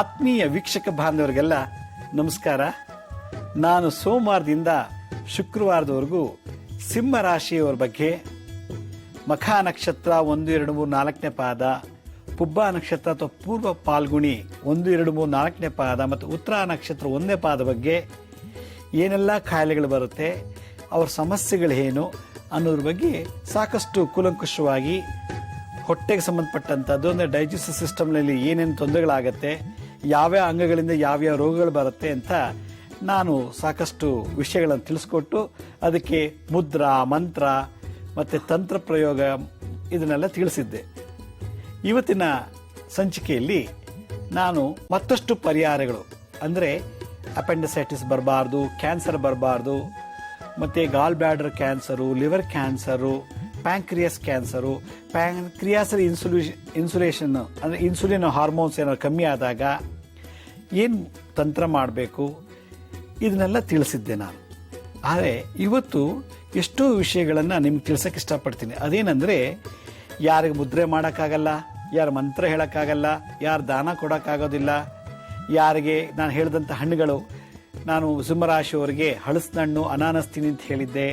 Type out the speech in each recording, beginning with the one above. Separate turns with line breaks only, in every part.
ಆತ್ಮೀಯ ವೀಕ್ಷಕ ಬಾಂಧವರಿಗೆಲ್ಲ ನಮಸ್ಕಾರ. ನಾನು ಸೋಮವಾರದಿಂದ ಶುಕ್ರವಾರದವರೆಗೂ ಸಿಂಹ ರಾಶಿಯವರ ಬಗ್ಗೆ ಮಖ ನಕ್ಷತ್ರ 1, 2, 3, 4ನೇ ಪಾದ, ಪುಬ್ಬ ನಕ್ಷತ್ರ ಅಥವಾ ಪೂರ್ವ ಪಾಲ್ಗುಣಿ 1, 2, 3, 4ನೇ ಪಾದ ಮತ್ತು ಉತ್ತರ ನಕ್ಷತ್ರ 1ನೇ ಪಾದ ಬಗ್ಗೆ ಏನೆಲ್ಲ ಕಾಯಿಲೆಗಳು ಬರುತ್ತೆ, ಅವ್ರ ಸಮಸ್ಯೆಗಳೇನು ಅನ್ನೋದ್ರ ಬಗ್ಗೆ ಸಾಕಷ್ಟು ಕೂಲಂಕುಷವಾಗಿ ಹೊಟ್ಟೆಗೆ ಸಂಬಂಧಪಟ್ಟಂಥದ್ದು ಅಂದರೆ ಡೈಜೆಸ್ಟಿವ್ ಸಿಸ್ಟಮ್ನಲ್ಲಿ ಏನೇನು ತೊಂದರೆಗಳಾಗತ್ತೆ, ಯಾವ್ಯಾವ ಅಂಗಗಳಿಂದ ಯಾವ್ಯಾವ ರೋಗಗಳು ಬರುತ್ತೆ ಅಂತ ನಾನು ಸಾಕಷ್ಟು ವಿಷಯಗಳನ್ನು ತಿಳಿಸ್ಕೊಟ್ಟು ಅದಕ್ಕೆ ಮುದ್ರಾ, ಮಂತ್ರ ಮತ್ತು ತಂತ್ರ ಪ್ರಯೋಗ ಇದನ್ನೆಲ್ಲ ತಿಳಿಸಿದ್ದೆ. ಇವತ್ತಿನ ಸಂಚಿಕೆಯಲ್ಲಿ ನಾನು ಮತ್ತಷ್ಟು ಪರಿಹಾರಗಳು ಅಂದರೆ ಅಪೆಂಡಿಸೈಟಿಸ್ ಬರಬಾರ್ದು, ಕ್ಯಾನ್ಸರ್ ಬರಬಾರ್ದು, ಮತ್ತು gall bladder cancer, liver cancer, pancreas cancer, ಪ್ಯಾಂಕ್ರಿಯಾಸಲ್ಲಿ ಇನ್ಸುಲೇಷನ್ ಅಂದರೆ ಇನ್ಸುಲಿನ್ ಹಾರ್ಮೋನ್ಸ್ ಏನಾದ್ರು ಕಮ್ಮಿ ಆದಾಗ ಏನು ತಂತ್ರ ಮಾಡಬೇಕು ಇದನ್ನೆಲ್ಲ ತಿಳಿಸಿದ್ದೆ ನಾನು. ಆದರೆ ಇವತ್ತು ಎಷ್ಟೋ ವಿಷಯಗಳನ್ನು ನಿಮ್ಗೆ ತಿಳ್ಸೋಕ್ಕೆ ಇಷ್ಟಪಡ್ತೀನಿ. ಅದೇನೆಂದರೆ, ಯಾರಿಗೆ ಮುದ್ರೆ ಮಾಡೋಕ್ಕಾಗಲ್ಲ, ಯಾರು ಮಂತ್ರ ಹೇಳೋಕ್ಕಾಗಲ್ಲ, ಯಾರು ದಾನ ಕೊಡೋಕ್ಕಾಗೋದಿಲ್ಲ, ಯಾರಿಗೆ ನಾನು ಹೇಳಿದಂಥ ಹಣ್ಣುಗಳು, ನಾನು ಸಿಂಹರಾಶಿಯವರಿಗೆ ಹಳಸಿನಣ್ಣು ಅನಾನಸ್ ತಿನ್ನಿ ಅಂತ ಹೇಳಿದ್ದೆ,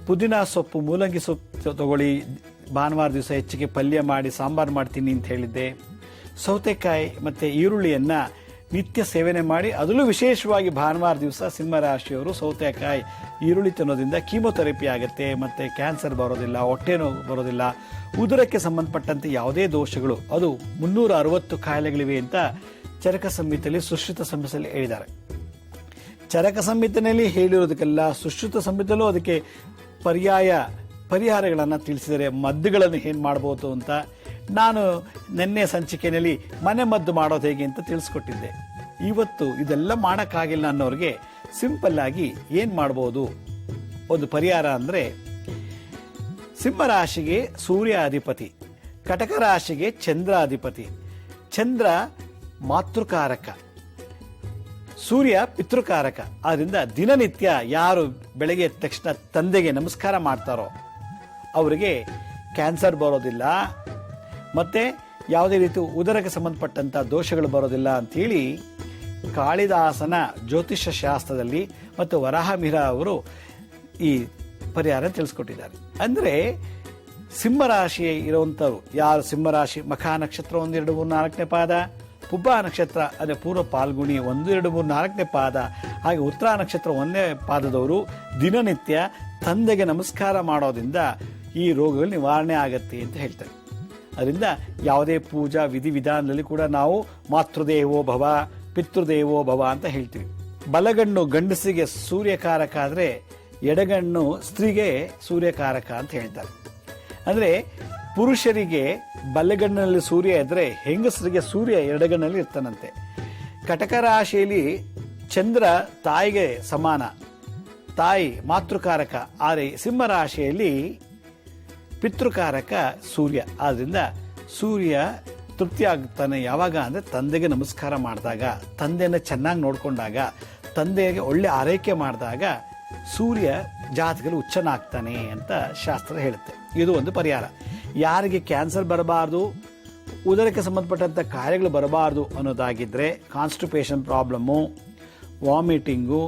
ಪುದೀನ ಸೊಪ್ಪು, ಮೂಲಂಗಿ ಸೊಪ್ಪು ತಗೊಳ್ಳಿ, ಭಾನುವಾರ ದಿವಸ ಹೆಚ್ಚಿಗೆ ಪಲ್ಯ ಮಾಡಿ ಸಾಂಬಾರು ಮಾಡ್ತೀನಿ ಅಂತ ಹೇಳಿದ್ದೆ, ಸೌತೆಕಾಯಿ ಮತ್ತು ಈರುಳ್ಳಿಯನ್ನು ನಿತ್ಯ ಸೇವನೆ ಮಾಡಿ, ಅದರಲ್ಲೂ ವಿಶೇಷವಾಗಿ ಭಾನುವಾರ ದಿವಸ ಸಿಂಹರಾಶಿಯವರು ಸೌತೆಕಾಯಿ ಈರುಳ್ಳಿ ತಿನ್ನೋದ್ರಿಂದ ಕೀಮೊಥೆರಪಿ ಆಗುತ್ತೆ ಮತ್ತು ಕ್ಯಾನ್ಸರ್ ಬರೋದಿಲ್ಲ, ಹೊಟ್ಟೆ ನೋವು ಬರೋದಿಲ್ಲ, ಉದರಕ್ಕೆ ಸಂಬಂಧಪಟ್ಟಂತೆ ಯಾವುದೇ ದೋಷಗಳು, ಅದು 360 ಕಾಯಿಲೆಗಳಿವೆ ಅಂತ ಚರಕ ಸಂಹಿತೆಯಲ್ಲಿ ಸುಶ್ರುತ ಸಂಹಿತೆಯಲ್ಲಿ ಹೇಳಿದ್ದಾರೆ. ಚರಕ ಸಂಹಿತೆಯಲ್ಲಿ ಹೇಳಿರೋದಕ್ಕೆಲ್ಲ ಸುಶ್ರುತ ಸಂಹಿತೆಯಲ್ಲೂ ಅದಕ್ಕೆ ಪರಿಹಾರಗಳನ್ನು ತಿಳಿಸಿದರೆ, ಮದ್ದುಗಳನ್ನು ಏನು ಮಾಡ್ಬೋದು ಅಂತ ನಾನು ನಿನ್ನೆ ಸಂಚಿಕೆಯಲ್ಲಿ ಮನೆ ಮದ್ದು ಮಾಡೋದು ಹೇಗೆ ಅಂತ ತಿಳಿಸ್ಕೊಟ್ಟಿದ್ದೆ. ಇವತ್ತು ಇದೆಲ್ಲ ಮಾಡೋಕ್ಕಾಗಿಲ್ಲ ಅನ್ನೋರಿಗೆ ಸಿಂಪಲ್ ಆಗಿ ಏನು ಮಾಡ್ಬೋದು ಒಂದು ಪರಿಹಾರ ಅಂದರೆ, ಸಿಂಹರಾಶಿಗೆ ಸೂರ್ಯ ಅಧಿಪತಿ, ಕಟಕ ರಾಶಿಗೆ ಚಂದ್ರ ಅಧಿಪತಿ. ಚಂದ್ರ ಮಾತೃಕಾರಕ, ಸೂರ್ಯ ಪಿತೃಕಾರಕ. ಆದ್ದರಿಂದ ದಿನನಿತ್ಯ ಯಾರು ಬೆಳಗ್ಗೆ ಎದ್ದ ತಕ್ಷಣ ತಂದೆಗೆ ನಮಸ್ಕಾರ ಮಾಡ್ತಾರೋ ಅವರಿಗೆ ಕ್ಯಾನ್ಸರ್ ಬರೋದಿಲ್ಲ ಮತ್ತು ಯಾವುದೇ ರೀತಿ ಉದರಕ್ಕೆ ಸಂಬಂಧಪಟ್ಟಂಥ ದೋಷಗಳು ಬರೋದಿಲ್ಲ ಅಂಥೇಳಿ ಕಾಳಿದಾಸನ ಜ್ಯೋತಿಷ್ಯ ಶಾಸ್ತ್ರದಲ್ಲಿ ಮತ್ತು ವರಾಹಮಿಹಿರ ಅವರು ಈ ಪರಿಹಾರ ತಿಳಿಸ್ಕೊಟ್ಟಿದ್ದಾರೆ. ಅಂದರೆ ಸಿಂಹರಾಶಿ ಇರುವಂಥವ್ರು ಯಾರು ಸಿಂಹರಾಶಿ ಮಖ ನಕ್ಷತ್ರ 1, 2, 3, 4ನೇ ಪಾದ, ಪುಬ್ಬ ನಕ್ಷತ್ರ ಅಂದರೆ ಪೂರ್ವ ಪಾಲ್ಗುಣಿ 1, 2, 3, 4ನೇ ಪಾದ, ಹಾಗೆ ಉತ್ತರ ನಕ್ಷತ್ರ 1ನೇ ಪಾದದವರು ದಿನನಿತ್ಯ ತಂದೆಗೆ ನಮಸ್ಕಾರ ಮಾಡೋದ್ರಿಂದ ಈ ರೋಗಗಳು ನಿವಾರಣೆ ಆಗತ್ತೆ ಅಂತ ಹೇಳ್ತಾರೆ. ಅದರಿಂದ ಯಾವುದೇ ಪೂಜಾ ವಿಧಿವಿಧಾನದಲ್ಲಿ ಕೂಡ ನಾವು ಮಾತೃದೇವೋ ಭವ, ಪಿತೃದೇವೋ ಭವ ಅಂತ ಹೇಳ್ತೀವಿ. ಬಲಗಣ್ಣು ಗಂಡಸಿಗೆ ಸೂರ್ಯಕಾರಕ ಆದರೆ ಎಡಗಣ್ಣು ಸ್ತ್ರೀಗೆ ಸೂರ್ಯಕಾರಕ ಅಂತ ಹೇಳ್ತಾರೆ. ಅಂದರೆ ಪುರುಷರಿಗೆ ಬಲಗಣ್ಣಿನಲ್ಲಿ ಸೂರ್ಯ ಇದ್ದರೆ ಹೆಂಗಸರಿಗೆ ಸೂರ್ಯ ಎಡಗಣ್ಣಲ್ಲಿ ಇರ್ತಾನಂತೆ. ಕಟಕ ರಾಶಿಯಲ್ಲಿ ಚಂದ್ರ ತಾಯಿಗೆ ಸಮಾನ, ತಾಯಿ ಮಾತೃಕಾರಕ. ಆದರೆ ಸಿಂಹರಾಶಿಯಲ್ಲಿ ಪಿತೃಕಾರಕ ಸೂರ್ಯ. ಆದ್ದರಿಂದ ಸೂರ್ಯ ತೃಪ್ತಿ ಆಗ್ತಾನೆ ಯಾವಾಗ ಅಂದರೆ ತಂದೆಗೆ ನಮಸ್ಕಾರ ಮಾಡಿದಾಗ, ತಂದೆಯನ್ನು ಚೆನ್ನಾಗಿ ನೋಡಿಕೊಂಡಾಗ, ತಂದೆಗೆ ಒಳ್ಳೆ ಆರೈಕೆ ಮಾಡಿದಾಗ ಸೂರ್ಯ ಜಾತಕದಲ್ಲಿ ಉಚ್ಚನಾಗ್ತಾನೆ ಅಂತ ಶಾಸ್ತ್ರ ಹೇಳುತ್ತೆ. ಇದು ಒಂದು ಪರಿಹಾರ. ಯಾರಿಗೆ ಕ್ಯಾನ್ಸರ್ ಬರಬಾರ್ದು, ಉದರಕ್ಕೆ ಸಂಬಂಧಪಟ್ಟಂಥ ಕಾಯಿಲೆಗಳು ಬರಬಾರ್ದು ಅನ್ನೋದಾಗಿದ್ದರೆ, constipation problem, vomiting,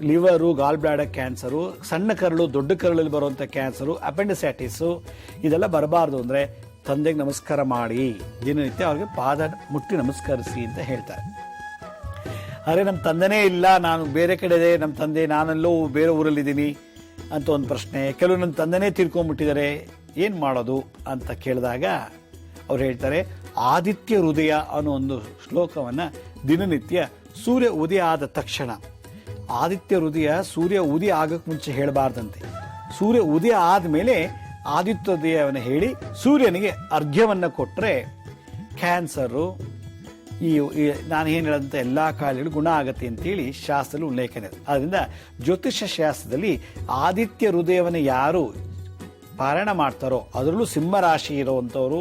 liver, gall bladder cancer, ಸಣ್ಣ ಕರಳು ದೊಡ್ಡ ಕರಳಲ್ಲಿ ಬರುವಂಥ ಕ್ಯಾನ್ಸರು, ಅಪೆಂಡಿಸೈಟಿಸು ಇದೆಲ್ಲ ಬರಬಾರ್ದು ಅಂದರೆ ತಂದೆಗೆ ನಮಸ್ಕಾರ ಮಾಡಿ ದಿನನಿತ್ಯ ಅವ್ರಿಗೆ ಪಾದ ಮುಟ್ಟಿ ನಮಸ್ಕರಿಸಿ ಅಂತ ಹೇಳ್ತಾರೆ. ಆದರೆ ನಮ್ಮ ತಂದೆನೇ ಇಲ್ಲ, ನಾನು ಬೇರೆ ಕಡೆ ಇದೆ, ನಮ್ಮ ತಂದೆ ನಾನೆಲ್ಲೋ ಬೇರೆ ಊರಲ್ಲಿದ್ದೀನಿ ಅಂತ ಒಂದು ಪ್ರಶ್ನೆ. ಕೆಲವು ನನ್ನ ತಂದೆನೇ ತಿರ್ಕೊಂಡ್ಬಿಟ್ಟಿದ್ದಾರೆ, ಏನು ಮಾಡೋದು ಅಂತ ಕೇಳಿದಾಗ ಅವ್ರು ಹೇಳ್ತಾರೆ, ಆದಿತ್ಯ ಹೃದಯ ಅನ್ನೋ ಒಂದು ಶ್ಲೋಕವನ್ನು ದಿನನಿತ್ಯ ಸೂರ್ಯ ಉದಯ ಆದ ತಕ್ಷಣ, ಆದಿತ್ಯ ಹೃದಯ ಸೂರ್ಯ ಉದಯ ಆಗೋಕ್ಕೆ ಮುಂಚೆ ಹೇಳಬಾರ್ದಂತೆ, ಸೂರ್ಯ ಉದಯ ಆದಮೇಲೆ ಆದಿತ್ಯ ಹೃದಯವನ್ನು ಹೇಳಿ ಸೂರ್ಯನಿಗೆ ಅರ್ಘ್ಯವನ್ನು ಕೊಟ್ಟರೆ ಕ್ಯಾನ್ಸರು, ಈ ನಾನು ಏನು ಹೇಳಿದಂಥ ಎಲ್ಲ ಕಾಯಿಲೆಗಳು ಗುಣ ಆಗುತ್ತೆ ಅಂತೇಳಿ ಶಾಸ್ತ್ರದಲ್ಲಿ ಉಲ್ಲೇಖ ಇದೆ. ಆದ್ದರಿಂದ ಜ್ಯೋತಿಷ್ಯ ಶಾಸ್ತ್ರದಲ್ಲಿ ಆದಿತ್ಯ ಹೃದಯವನ್ನು ಯಾರು ಪಾರಾಯಣ ಮಾಡ್ತಾರೋ, ಅದರಲ್ಲೂ ಸಿಂಹರಾಶಿ ಇರೋವಂಥವ್ರು,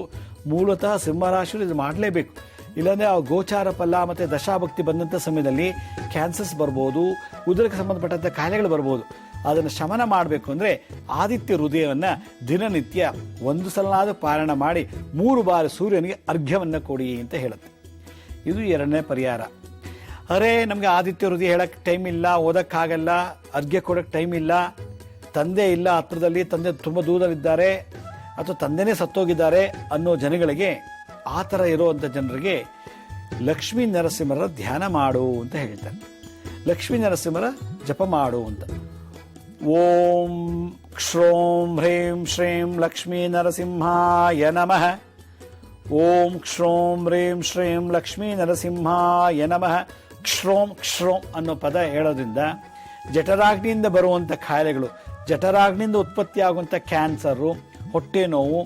ಮೂಲತಃ ಸಿಂಹರಾಶಿಯಲ್ಲಿ ಇದು ಮಾಡಲೇಬೇಕು. ಇಲ್ಲಾಂದರೆ ಆ ಗೋಚಾರ ಫಲ ಮತ್ತು ದಶಾಭಕ್ತಿ ಬಂದಂಥ ಸಮಯದಲ್ಲಿ ಕ್ಯಾನ್ಸರ್ಸ್ ಬರ್ಬೋದು, ಉದರಕ್ಕೆ ಸಂಬಂಧಪಟ್ಟಂಥ ಕಾಯಿಲೆಗಳು ಬರ್ಬೋದು. ಅದನ್ನು ಶಮನ ಮಾಡಬೇಕು ಅಂದರೆ ಆದಿತ್ಯ ಹೃದಯವನ್ನು ದಿನನಿತ್ಯ 1 ಸಲನಾದರೂ ಪಾರಾಯಣ ಮಾಡಿ 3 ಬಾರಿ ಸೂರ್ಯನಿಗೆ ಅರ್ಘ್ಯವನ್ನು ಕೊಡಿ ಅಂತ ಹೇಳುತ್ತೆ. ಇದು ಎರಡನೇ ಪರಿಹಾರ. ಅರೆ ನಮಗೆ ಆದಿತ್ಯ ಹೃದಯ ಹೇಳಕ್ಕೆ ಟೈಮ್ ಇಲ್ಲ, ಓದಕ್ಕಾಗಲ್ಲ, ಅರ್ಘ್ಯ ಕೊಡೋಕ್ಕೆ ಟೈಮ್ ಇಲ್ಲ, ತಂದೆ ಇಲ್ಲ ಹತ್ರದಲ್ಲಿ, ತಂದೆ ತುಂಬ ದೂರದಲ್ಲಿದ್ದಾರೆ ಅಥವಾ ತಂದೆನೇ ಸತ್ತೋಗಿದ್ದಾರೆ ಅನ್ನೋ ಜನಗಳಿಗೆ, ಆ ಥರ ಇರೋವಂಥ ಜನರಿಗೆ ಲಕ್ಷ್ಮೀ ನರಸಿಂಹರ ಧ್ಯಾನ ಮಾಡು ಅಂತ ಹೇಳ್ತಾರೆ. ಲಕ್ಷ್ಮೀ ನರಸಿಂಹರ ಜಪ ಮಾಡು ಅಂತ. ಓಂ ಕ್ಷೋಂ ಹ್ರೀಂ ಶ್ರೀಂ ಲಕ್ಷ್ಮೀ ನರಸಿಂಹಾಯ ನಮಃ. ಓಂ ಕ್ಷೋಂ ಹ್ರೀಂ ಶ್ರೀಂ ಲಕ್ಷ್ಮೀ ನರಸಿಂಹಾಯ ನಮಃ. ಕ್ಷೋಂ ಕ್ಷೋಂ ಅನ್ನೋ ಪದ ಹೇಳೋದ್ರಿಂದ ಜಠರಾಗ್ನಿಯಿಂದ ಬರುವಂಥ ಕಾಯಿಲೆಗಳು, ಜಠರಾಗ್ನಿಂದ ಉತ್ಪತ್ತಿಯಾಗುವಂಥ ಕ್ಯಾನ್ಸರು, ಹೊಟ್ಟೆ ನೋವು,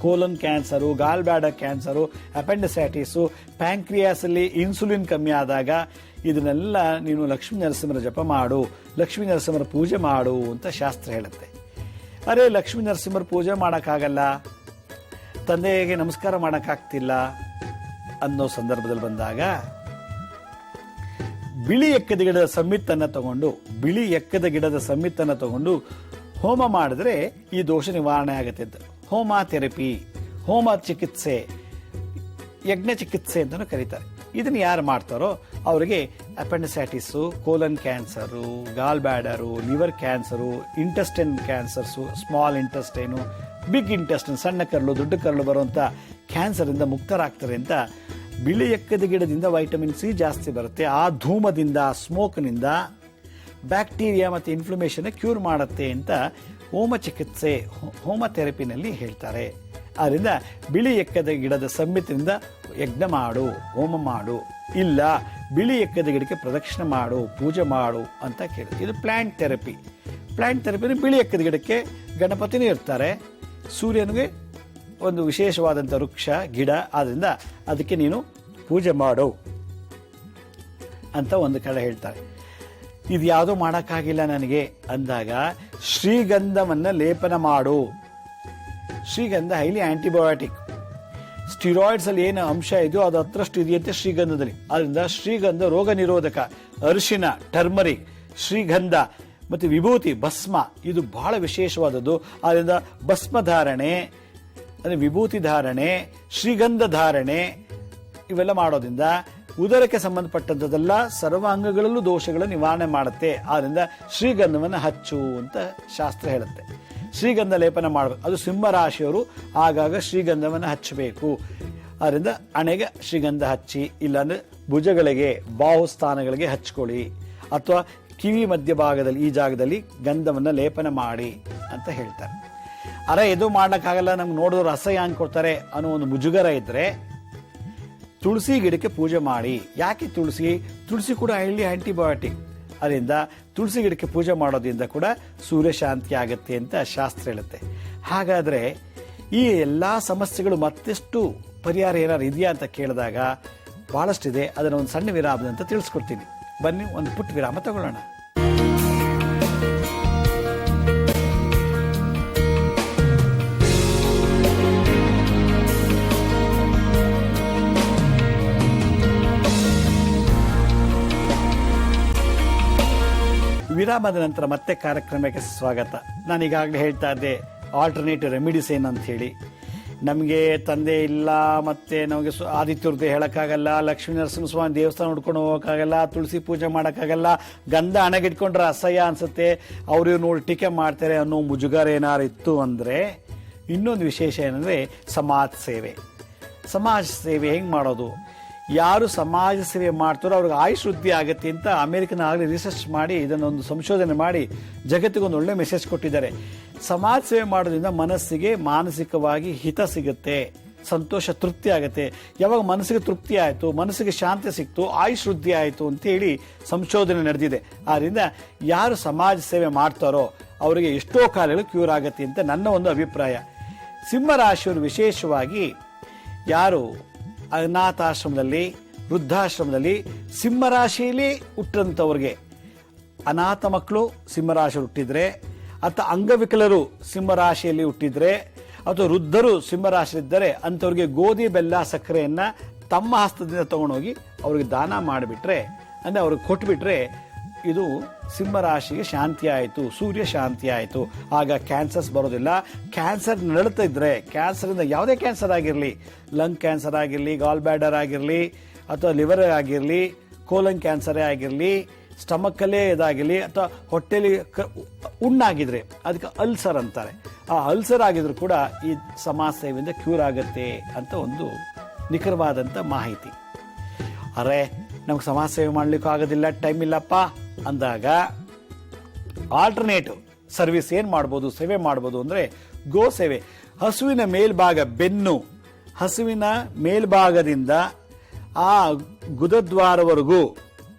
colon cancer, gall bladder cancer, appendicitis, ಪ್ಯಾಂಕ್ರಿಯಾಸಲ್ಲಿ ಇನ್ಸುಲಿನ್ ಕಮ್ಮಿ ಆದಾಗ ಇದನ್ನೆಲ್ಲ ನೀನು ಲಕ್ಷ್ಮೀ ನರಸಿಂಹರ ಜಪ ಮಾಡು, ಲಕ್ಷ್ಮೀ ನರಸಿಂಹರ ಪೂಜೆ ಮಾಡು ಅಂತ ಶಾಸ್ತ್ರ ಹೇಳುತ್ತೆ. ಅರೆ ಲಕ್ಷ್ಮೀ ನರಸಿಂಹರ ಪೂಜೆ ಮಾಡೋಕ್ಕಾಗಲ್ಲ, ತಂದೆಗೆ ನಮಸ್ಕಾರ ಮಾಡೋಕ್ಕಾಗ್ತಿಲ್ಲ ಅನ್ನೋ ಸಂದರ್ಭದಲ್ಲಿ ಬಂದಾಗ ಬಿಳಿ ಎಕ್ಕದ ಗಿಡದ ಸಮ್ಮಿತ್ತನ್ನು ತಗೊಂಡು ಹೋಮ ಮಾಡಿದ್ರೆ ಈ ದೋಷ ನಿವಾರಣೆ ಆಗುತ್ತೆ ಅಂತ. ಹೋಮ ಥೆರಪಿ, ಹೋಮ ಚಿಕಿತ್ಸೆ, ಯಜ್ಞ ಚಿಕಿತ್ಸೆ ಅಂತಲೂ ಕರೀತಾರೆ. ಇದನ್ನು ಯಾರು ಮಾಡ್ತಾರೋ ಅವರಿಗೆ appendicitis, colon cancer, gall bladder, liver cancer, intestine cancers, small intestine, big intestine, ಸಣ್ಣ ಕರಳು, ದೊಡ್ಡ ಕರಳು ಬರುವಂಥ ಕ್ಯಾನ್ಸರಿಂದ ಮುಕ್ತರಾಗ್ತಾರೆ ಅಂತ. ಬಿಳಿ ಎಕ್ಕದ ಗಿಡದಿಂದ ವೈಟಮಿನ್ ಸಿ ಜಾಸ್ತಿ ಬರುತ್ತೆ. ಆ ಧೂಮದಿಂದ, ಸ್ಮೋಕ್ನಿಂದ ಬ್ಯಾಕ್ಟೀರಿಯಾ ಮತ್ತು ಇನ್ಫ್ಲಮೇಷನ್ ಕ್ಯೂರ್ ಮಾಡುತ್ತೆ ಅಂತ ಹೋಮ ಚಿಕಿತ್ಸೆ, ಹೋಮ ಥೆರಪಿನಲ್ಲಿ ಹೇಳ್ತಾರೆ. ಆದ್ದರಿಂದ ಬಿಳಿ ಎಕ್ಕದ ಗಿಡದ ಸಮ್ಮಿತಿನಿಂದ ಯಜ್ಞ ಮಾಡು, ಹೋಮ ಮಾಡು, ಇಲ್ಲ ಬಿಳಿ ಎಕ್ಕದ ಗಿಡಕ್ಕೆ ಪ್ರದಕ್ಷಿಣೆ ಮಾಡು, ಪೂಜೆ ಮಾಡು ಅಂತ ಕೇಳುತ್ತೆ. ಇದು ಪ್ಲಾಂಟ್ ಥೆರಪಿ. ಪ್ಲಾಂಟ್ ಥೆರಪಿ ಬಿಳಿ ಎಕ್ಕದ ಗಿಡಕ್ಕೆ ಗಣಪತಿನೂ ಇರ್ತಾರೆ, ಸೂರ್ಯನಿಗೆ ಒಂದು ವಿಶೇಷವಾದಂಥ ವೃಕ್ಷ ಗಿಡ, ಆದ್ದರಿಂದ ಅದಕ್ಕೆ ನೀನು ಪೂಜೆ ಮಾಡು ಅಂತ ಒಂದು ಕಡೆ ಹೇಳ್ತಾರೆ. ಇದು ಯಾವುದೋ ಮಾಡೋಕ್ಕಾಗಿಲ್ಲ ನನಗೆ ಅಂದಾಗ ಶ್ರೀಗಂಧವನ್ನು ಲೇಪನ ಮಾಡು. ಶ್ರೀಗಂಧ ಹೈಲಿ ಆಂಟಿಬಯೋಟಿಕ್, ಸ್ಟಿರಾಯ್ಡ್ಸ್ ಅಲ್ಲಿ ಏನು ಅಂಶ ಇದೆಯೋ ಅದು ಹತ್ರಷ್ಟು ಇದೆಯಂತೆ ಶ್ರೀಗಂಧದಲ್ಲಿ. ಅದರಿಂದ ಶ್ರೀಗಂಧ ರೋಗ ನಿರೋಧಕ. ಅರಿಶಿನ, ಟರ್ಮರಿಕ್, ಶ್ರೀಗಂಧ ಮತ್ತು ವಿಭೂತಿ, ಭಸ್ಮ ಇದು ಬಹಳ ವಿಶೇಷವಾದದ್ದು. ಆದ್ದರಿಂದ ಭಸ್ಮ ಧಾರಣೆ, ಅಂದರೆ ವಿಭೂತಿ ಧಾರಣೆ, ಶ್ರೀಗಂಧ ಧಾರಣೆ ಇವೆಲ್ಲ ಮಾಡೋದ್ರಿಂದ ಉದರಕ್ಕೆ ಸಂಬಂಧಪಟ್ಟಂಥದ್ದೆಲ್ಲ ಸರ್ವಾಂಗಗಳಲ್ಲೂ ದೋಷಗಳ ನಿವಾರಣೆ ಮಾಡುತ್ತೆ. ಆದ್ದರಿಂದ ಶ್ರೀಗಂಧವನ್ನು ಹಚ್ಚು ಅಂತ ಶಾಸ್ತ್ರ ಹೇಳುತ್ತೆ. ಶ್ರೀಗಂಧ ಲೇಪನ ಮಾಡಬೇಕು. ಅದು ಸಿಂಹರಾಶಿಯವರು ಆಗಾಗ ಶ್ರೀಗಂಧವನ್ನು ಹಚ್ಚಬೇಕು. ಅದರಿಂದ ಹಣೆಗೆ ಶ್ರೀಗಂಧ ಹಚ್ಚಿ, ಇಲ್ಲಾಂದರೆ ಭುಜಗಳಿಗೆ, ಬಾಹುಸ್ಥಾನಗಳಿಗೆ ಹಚ್ಕೊಳ್ಳಿ, ಅಥವಾ ಕಿವಿ ಮಧ್ಯಭಾಗದಲ್ಲಿ ಈ ಜಾಗದಲ್ಲಿ ಗಂಧವನ್ನು ಲೇಪನ ಮಾಡಿ ಅಂತ ಹೇಳ್ತಾರೆ. ಅರೆ ಇದು ಮಾಡ್ಲಿಕ್ಕಾಗಲ್ಲ, ನಮ್ಗೆ ನೋಡಿದ್ರು ಅಸಹ್ಯ ಅನ್ಕೊಡ್ತಾರೆ ಅನ್ನೋ ಒಂದು ಮುಜುಗರ ಇದ್ದರೆ ತುಳಸಿ ಗಿಡಕ್ಕೆ ಪೂಜೆ ಮಾಡಿ. ಯಾಕೆ ತುಳಸಿ ಕೂಡ ಹೈಲಿ ಆಂಟಿಬಯೋಟಿಕ್. ಅದರಿಂದ ತುಳಸಿ ಗಿಡಕ್ಕೆ ಪೂಜೆ ಮಾಡೋದ್ರಿಂದ ಕೂಡ ಸೂರ್ಯ ಶಾಂತಿ ಆಗುತ್ತೆ ಅಂತ ಶಾಸ್ತ್ರ ಹೇಳುತ್ತೆ. ಹಾಗಾದರೆ ಈ ಎಲ್ಲ ಸಮಸ್ಯೆಗಳು ಮತ್ತೆಷ್ಟು ಪರಿಹಾರ ಏನಾದ್ರು ಇದೆಯಾ ಅಂತ ಕೇಳಿದಾಗ ಭಾಳಷ್ಟಿದೆ. ಅದನ್ನು ಒಂದು ಸಣ್ಣ ವಿರಾಮದಂತ ತಿಳಿಸ್ಕೊಡ್ತೀನಿ. ಬನ್ನಿ ಒಂದು ಪುಟ್ಟ ವಿರಾಮ ತಗೊಳ್ಳೋಣ. ವಿರಾಮದ ನಂತರ ಮತ್ತೆ ಕಾರ್ಯಕ್ರಮಕ್ಕೆ ಸ್ವಾಗತ. ನಾನು ಈಗಾಗಲೇ ಹೇಳ್ತಾ ಇದ್ದೆ ಆಲ್ಟರ್ನೇಟಿವ್ ರೆಮಿಡೀಸ್ ಏನಂತ ಹೇಳಿ. ನಮಗೆ ತಂದೆ ಇಲ್ಲ, ಮತ್ತೆ ನಮಗೆ ಆದಿತ್ಯ ಹೃದಯ ಹೇಳೋಕ್ಕಾಗಲ್ಲ, ಲಕ್ಷ್ಮೀ ನರಸಿಂಹಸ್ವಾಮಿ ದೇವಸ್ಥಾನ ಹುಡ್ಕೊಂಡು ಹೋಗೋಕ್ಕಾಗಲ್ಲ, ತುಳಸಿ ಪೂಜೆ ಮಾಡೋಕ್ಕಾಗಲ್ಲ, ಗಂಧ ಹಣಗಿಟ್ಕೊಂಡ್ರೆ ಅಸಹ್ಯ ಅನಿಸುತ್ತೆ, ಅವರು ನೋಡಿ ಟೀಕೆ ಮಾಡ್ತಾರೆ ಅನ್ನೋ ಮುಜುಗರ ಏನಾರು ಇತ್ತು ಅಂದರೆ ಇನ್ನೊಂದು ವಿಶೇಷ ಏನಂದರೆ ಸಮಾಜ ಸೇವೆ. ಸಮಾಜ ಸೇವೆ ಹೆಂಗೆ ಮಾಡೋದು? ಯಾರು ಸಮಾಜ ಸೇವೆ ಮಾಡ್ತಾರೋ ಅವ್ರಿಗೆ ಆಯುಷ್ ವೃದ್ಧಿ ಆಗುತ್ತೆ ಅಂತ ಅಮೆರಿಕನ್ ಆಗಲಿ ರಿಸರ್ಚ್ ಮಾಡಿ ಇದನ್ನೊಂದು ಸಂಶೋಧನೆ ಮಾಡಿ ಜಗತ್ತಿಗೊಂದು ಒಳ್ಳೆ ಮೆಸೇಜ್ ಕೊಟ್ಟಿದ್ದಾರೆ. ಸಮಾಜ ಸೇವೆ ಮಾಡೋದ್ರಿಂದ ಮನಸ್ಸಿಗೆ ಮಾನಸಿಕವಾಗಿ ಹಿತ ಸಿಗುತ್ತೆ, ಸಂತೋಷ, ತೃಪ್ತಿ ಆಗುತ್ತೆ. ಯಾವಾಗ ಮನಸ್ಸಿಗೆ ತೃಪ್ತಿ ಆಯಿತು, ಮನಸ್ಸಿಗೆ ಶಾಂತಿ ಸಿಕ್ತು, ಆಯುಷ್ ವೃದ್ಧಿ ಆಯಿತು ಅಂತೇಳಿ ಸಂಶೋಧನೆ ನಡೆದಿದೆ. ಆದ್ದರಿಂದ ಯಾರು ಸಮಾಜ ಸೇವೆ ಮಾಡ್ತಾರೋ ಅವರಿಗೆ ಎಷ್ಟೋ ಕಾಯಿಲೆಗಳು ಕ್ಯೂರ್ ಆಗುತ್ತೆ ಅಂತ ನನ್ನ ಒಂದು ಅಭಿಪ್ರಾಯ. ಸಿಂಹರಾಶಿಯವರು ವಿಶೇಷವಾಗಿ ಯಾರು ಅನಾಥಾಶ್ರಮದಲ್ಲಿ, ವೃದ್ಧಾಶ್ರಮದಲ್ಲಿ ಸಿಂಹರಾಶಿಯಲ್ಲಿ ಹುಟ್ಟಂಥವ್ರಿಗೆ, ಅನಾಥ ಮಕ್ಕಳು ಸಿಂಹರಾಶಿಯಲ್ಲಿ ಹುಟ್ಟಿದ್ರೆ, ಅಥವಾ ಅಂಗವಿಕಲರು ಸಿಂಹರಾಶಿಯಲ್ಲಿ ಹುಟ್ಟಿದ್ರೆ, ಅಥವಾ ವೃದ್ಧರು ಸಿಂಹರಾಶಿಯಲ್ಲಿದ್ದರೆ ಅಂಥವ್ರಿಗೆ ಗೋಧಿ, ಬೆಲ್ಲ, ಸಕ್ಕರೆಯನ್ನು ತಮ್ಮ ಹಸ್ತದಿಂದ ತೊಗೊಂಡೋಗಿ ಅವ್ರಿಗೆ ದಾನ ಮಾಡಿಬಿಟ್ರೆ, ಅಂದರೆ ಅವ್ರಿಗೆ ಕೊಟ್ಬಿಟ್ರೆ ಇದು ಸಿಂಹ ರಾಶಿಗೆ ಶಾಂತಿ ಆಯಿತು, ಸೂರ್ಯ ಶಾಂತಿ ಆಯಿತು, ಆಗ ಕ್ಯಾನ್ಸರ್ಸ್ ಬರೋದಿಲ್ಲ. ಕ್ಯಾನ್ಸರ್ ನರಳುತ್ತಾ ಇದ್ರೆ, ಕ್ಯಾನ್ಸರಿಂದ ಯಾವುದೇ ಕ್ಯಾನ್ಸರ್ ಆಗಿರಲಿ, ಲಂಗ್ ಕ್ಯಾನ್ಸರ್ ಆಗಿರಲಿ, ಗಾಲ್ ಬ್ಯಾಡರ್ ಆಗಿರಲಿ, ಅಥವಾ ಲಿವರ್ ಆಗಿರಲಿ, ಕೋಲನ್ ಕ್ಯಾನ್ಸರೇ ಆಗಿರಲಿ, ಸ್ಟಮಕ್ಕಲ್ಲೇ ಇದಾಗಿರಲಿ, ಅಥವಾ ಹೊಟ್ಟೆಲಿ ಉಣ್ಣಾಗಿದ್ರೆ ಅದಕ್ಕೆ ಅಲ್ಸರ್ ಅಂತಾರೆ. ಆ ಅಲ್ಸರ್ ಆಗಿದ್ರು ಕೂಡ ಈ ಸಮಾಜ ಸೇವೆಯಿಂದ ಕ್ಯೂರ್ ಆಗುತ್ತೆ ಅಂತ ಒಂದು ನಿಖರವಾದಂಥ ಮಾಹಿತಿ. ಅರೆ ನಮ್ಗೆ ಸಮಾಜ ಸೇವೆ ಮಾಡ್ಲಿಕ್ಕೂ ಆಗೋದಿಲ್ಲ, ಟೈಮ್ ಇಲ್ಲಪ್ಪ ಅಂದಾಗ ಆಲ್ಟರ್ನೇಟಿವ್ ಸರ್ವಿಸ್ ಏನು ಮಾಡ್ಬೋದು, ಸೇವೆ ಮಾಡ್ಬೋದು ಅಂದರೆ ಗೋ ಸೇವೆ. ಹಸುವಿನ ಮೇಲ್ಭಾಗ, ಬೆನ್ನು, ಹಸುವಿನ ಮೇಲ್ಭಾಗದಿಂದ ಆ ಗುದದ್ವಾರವರೆಗೂ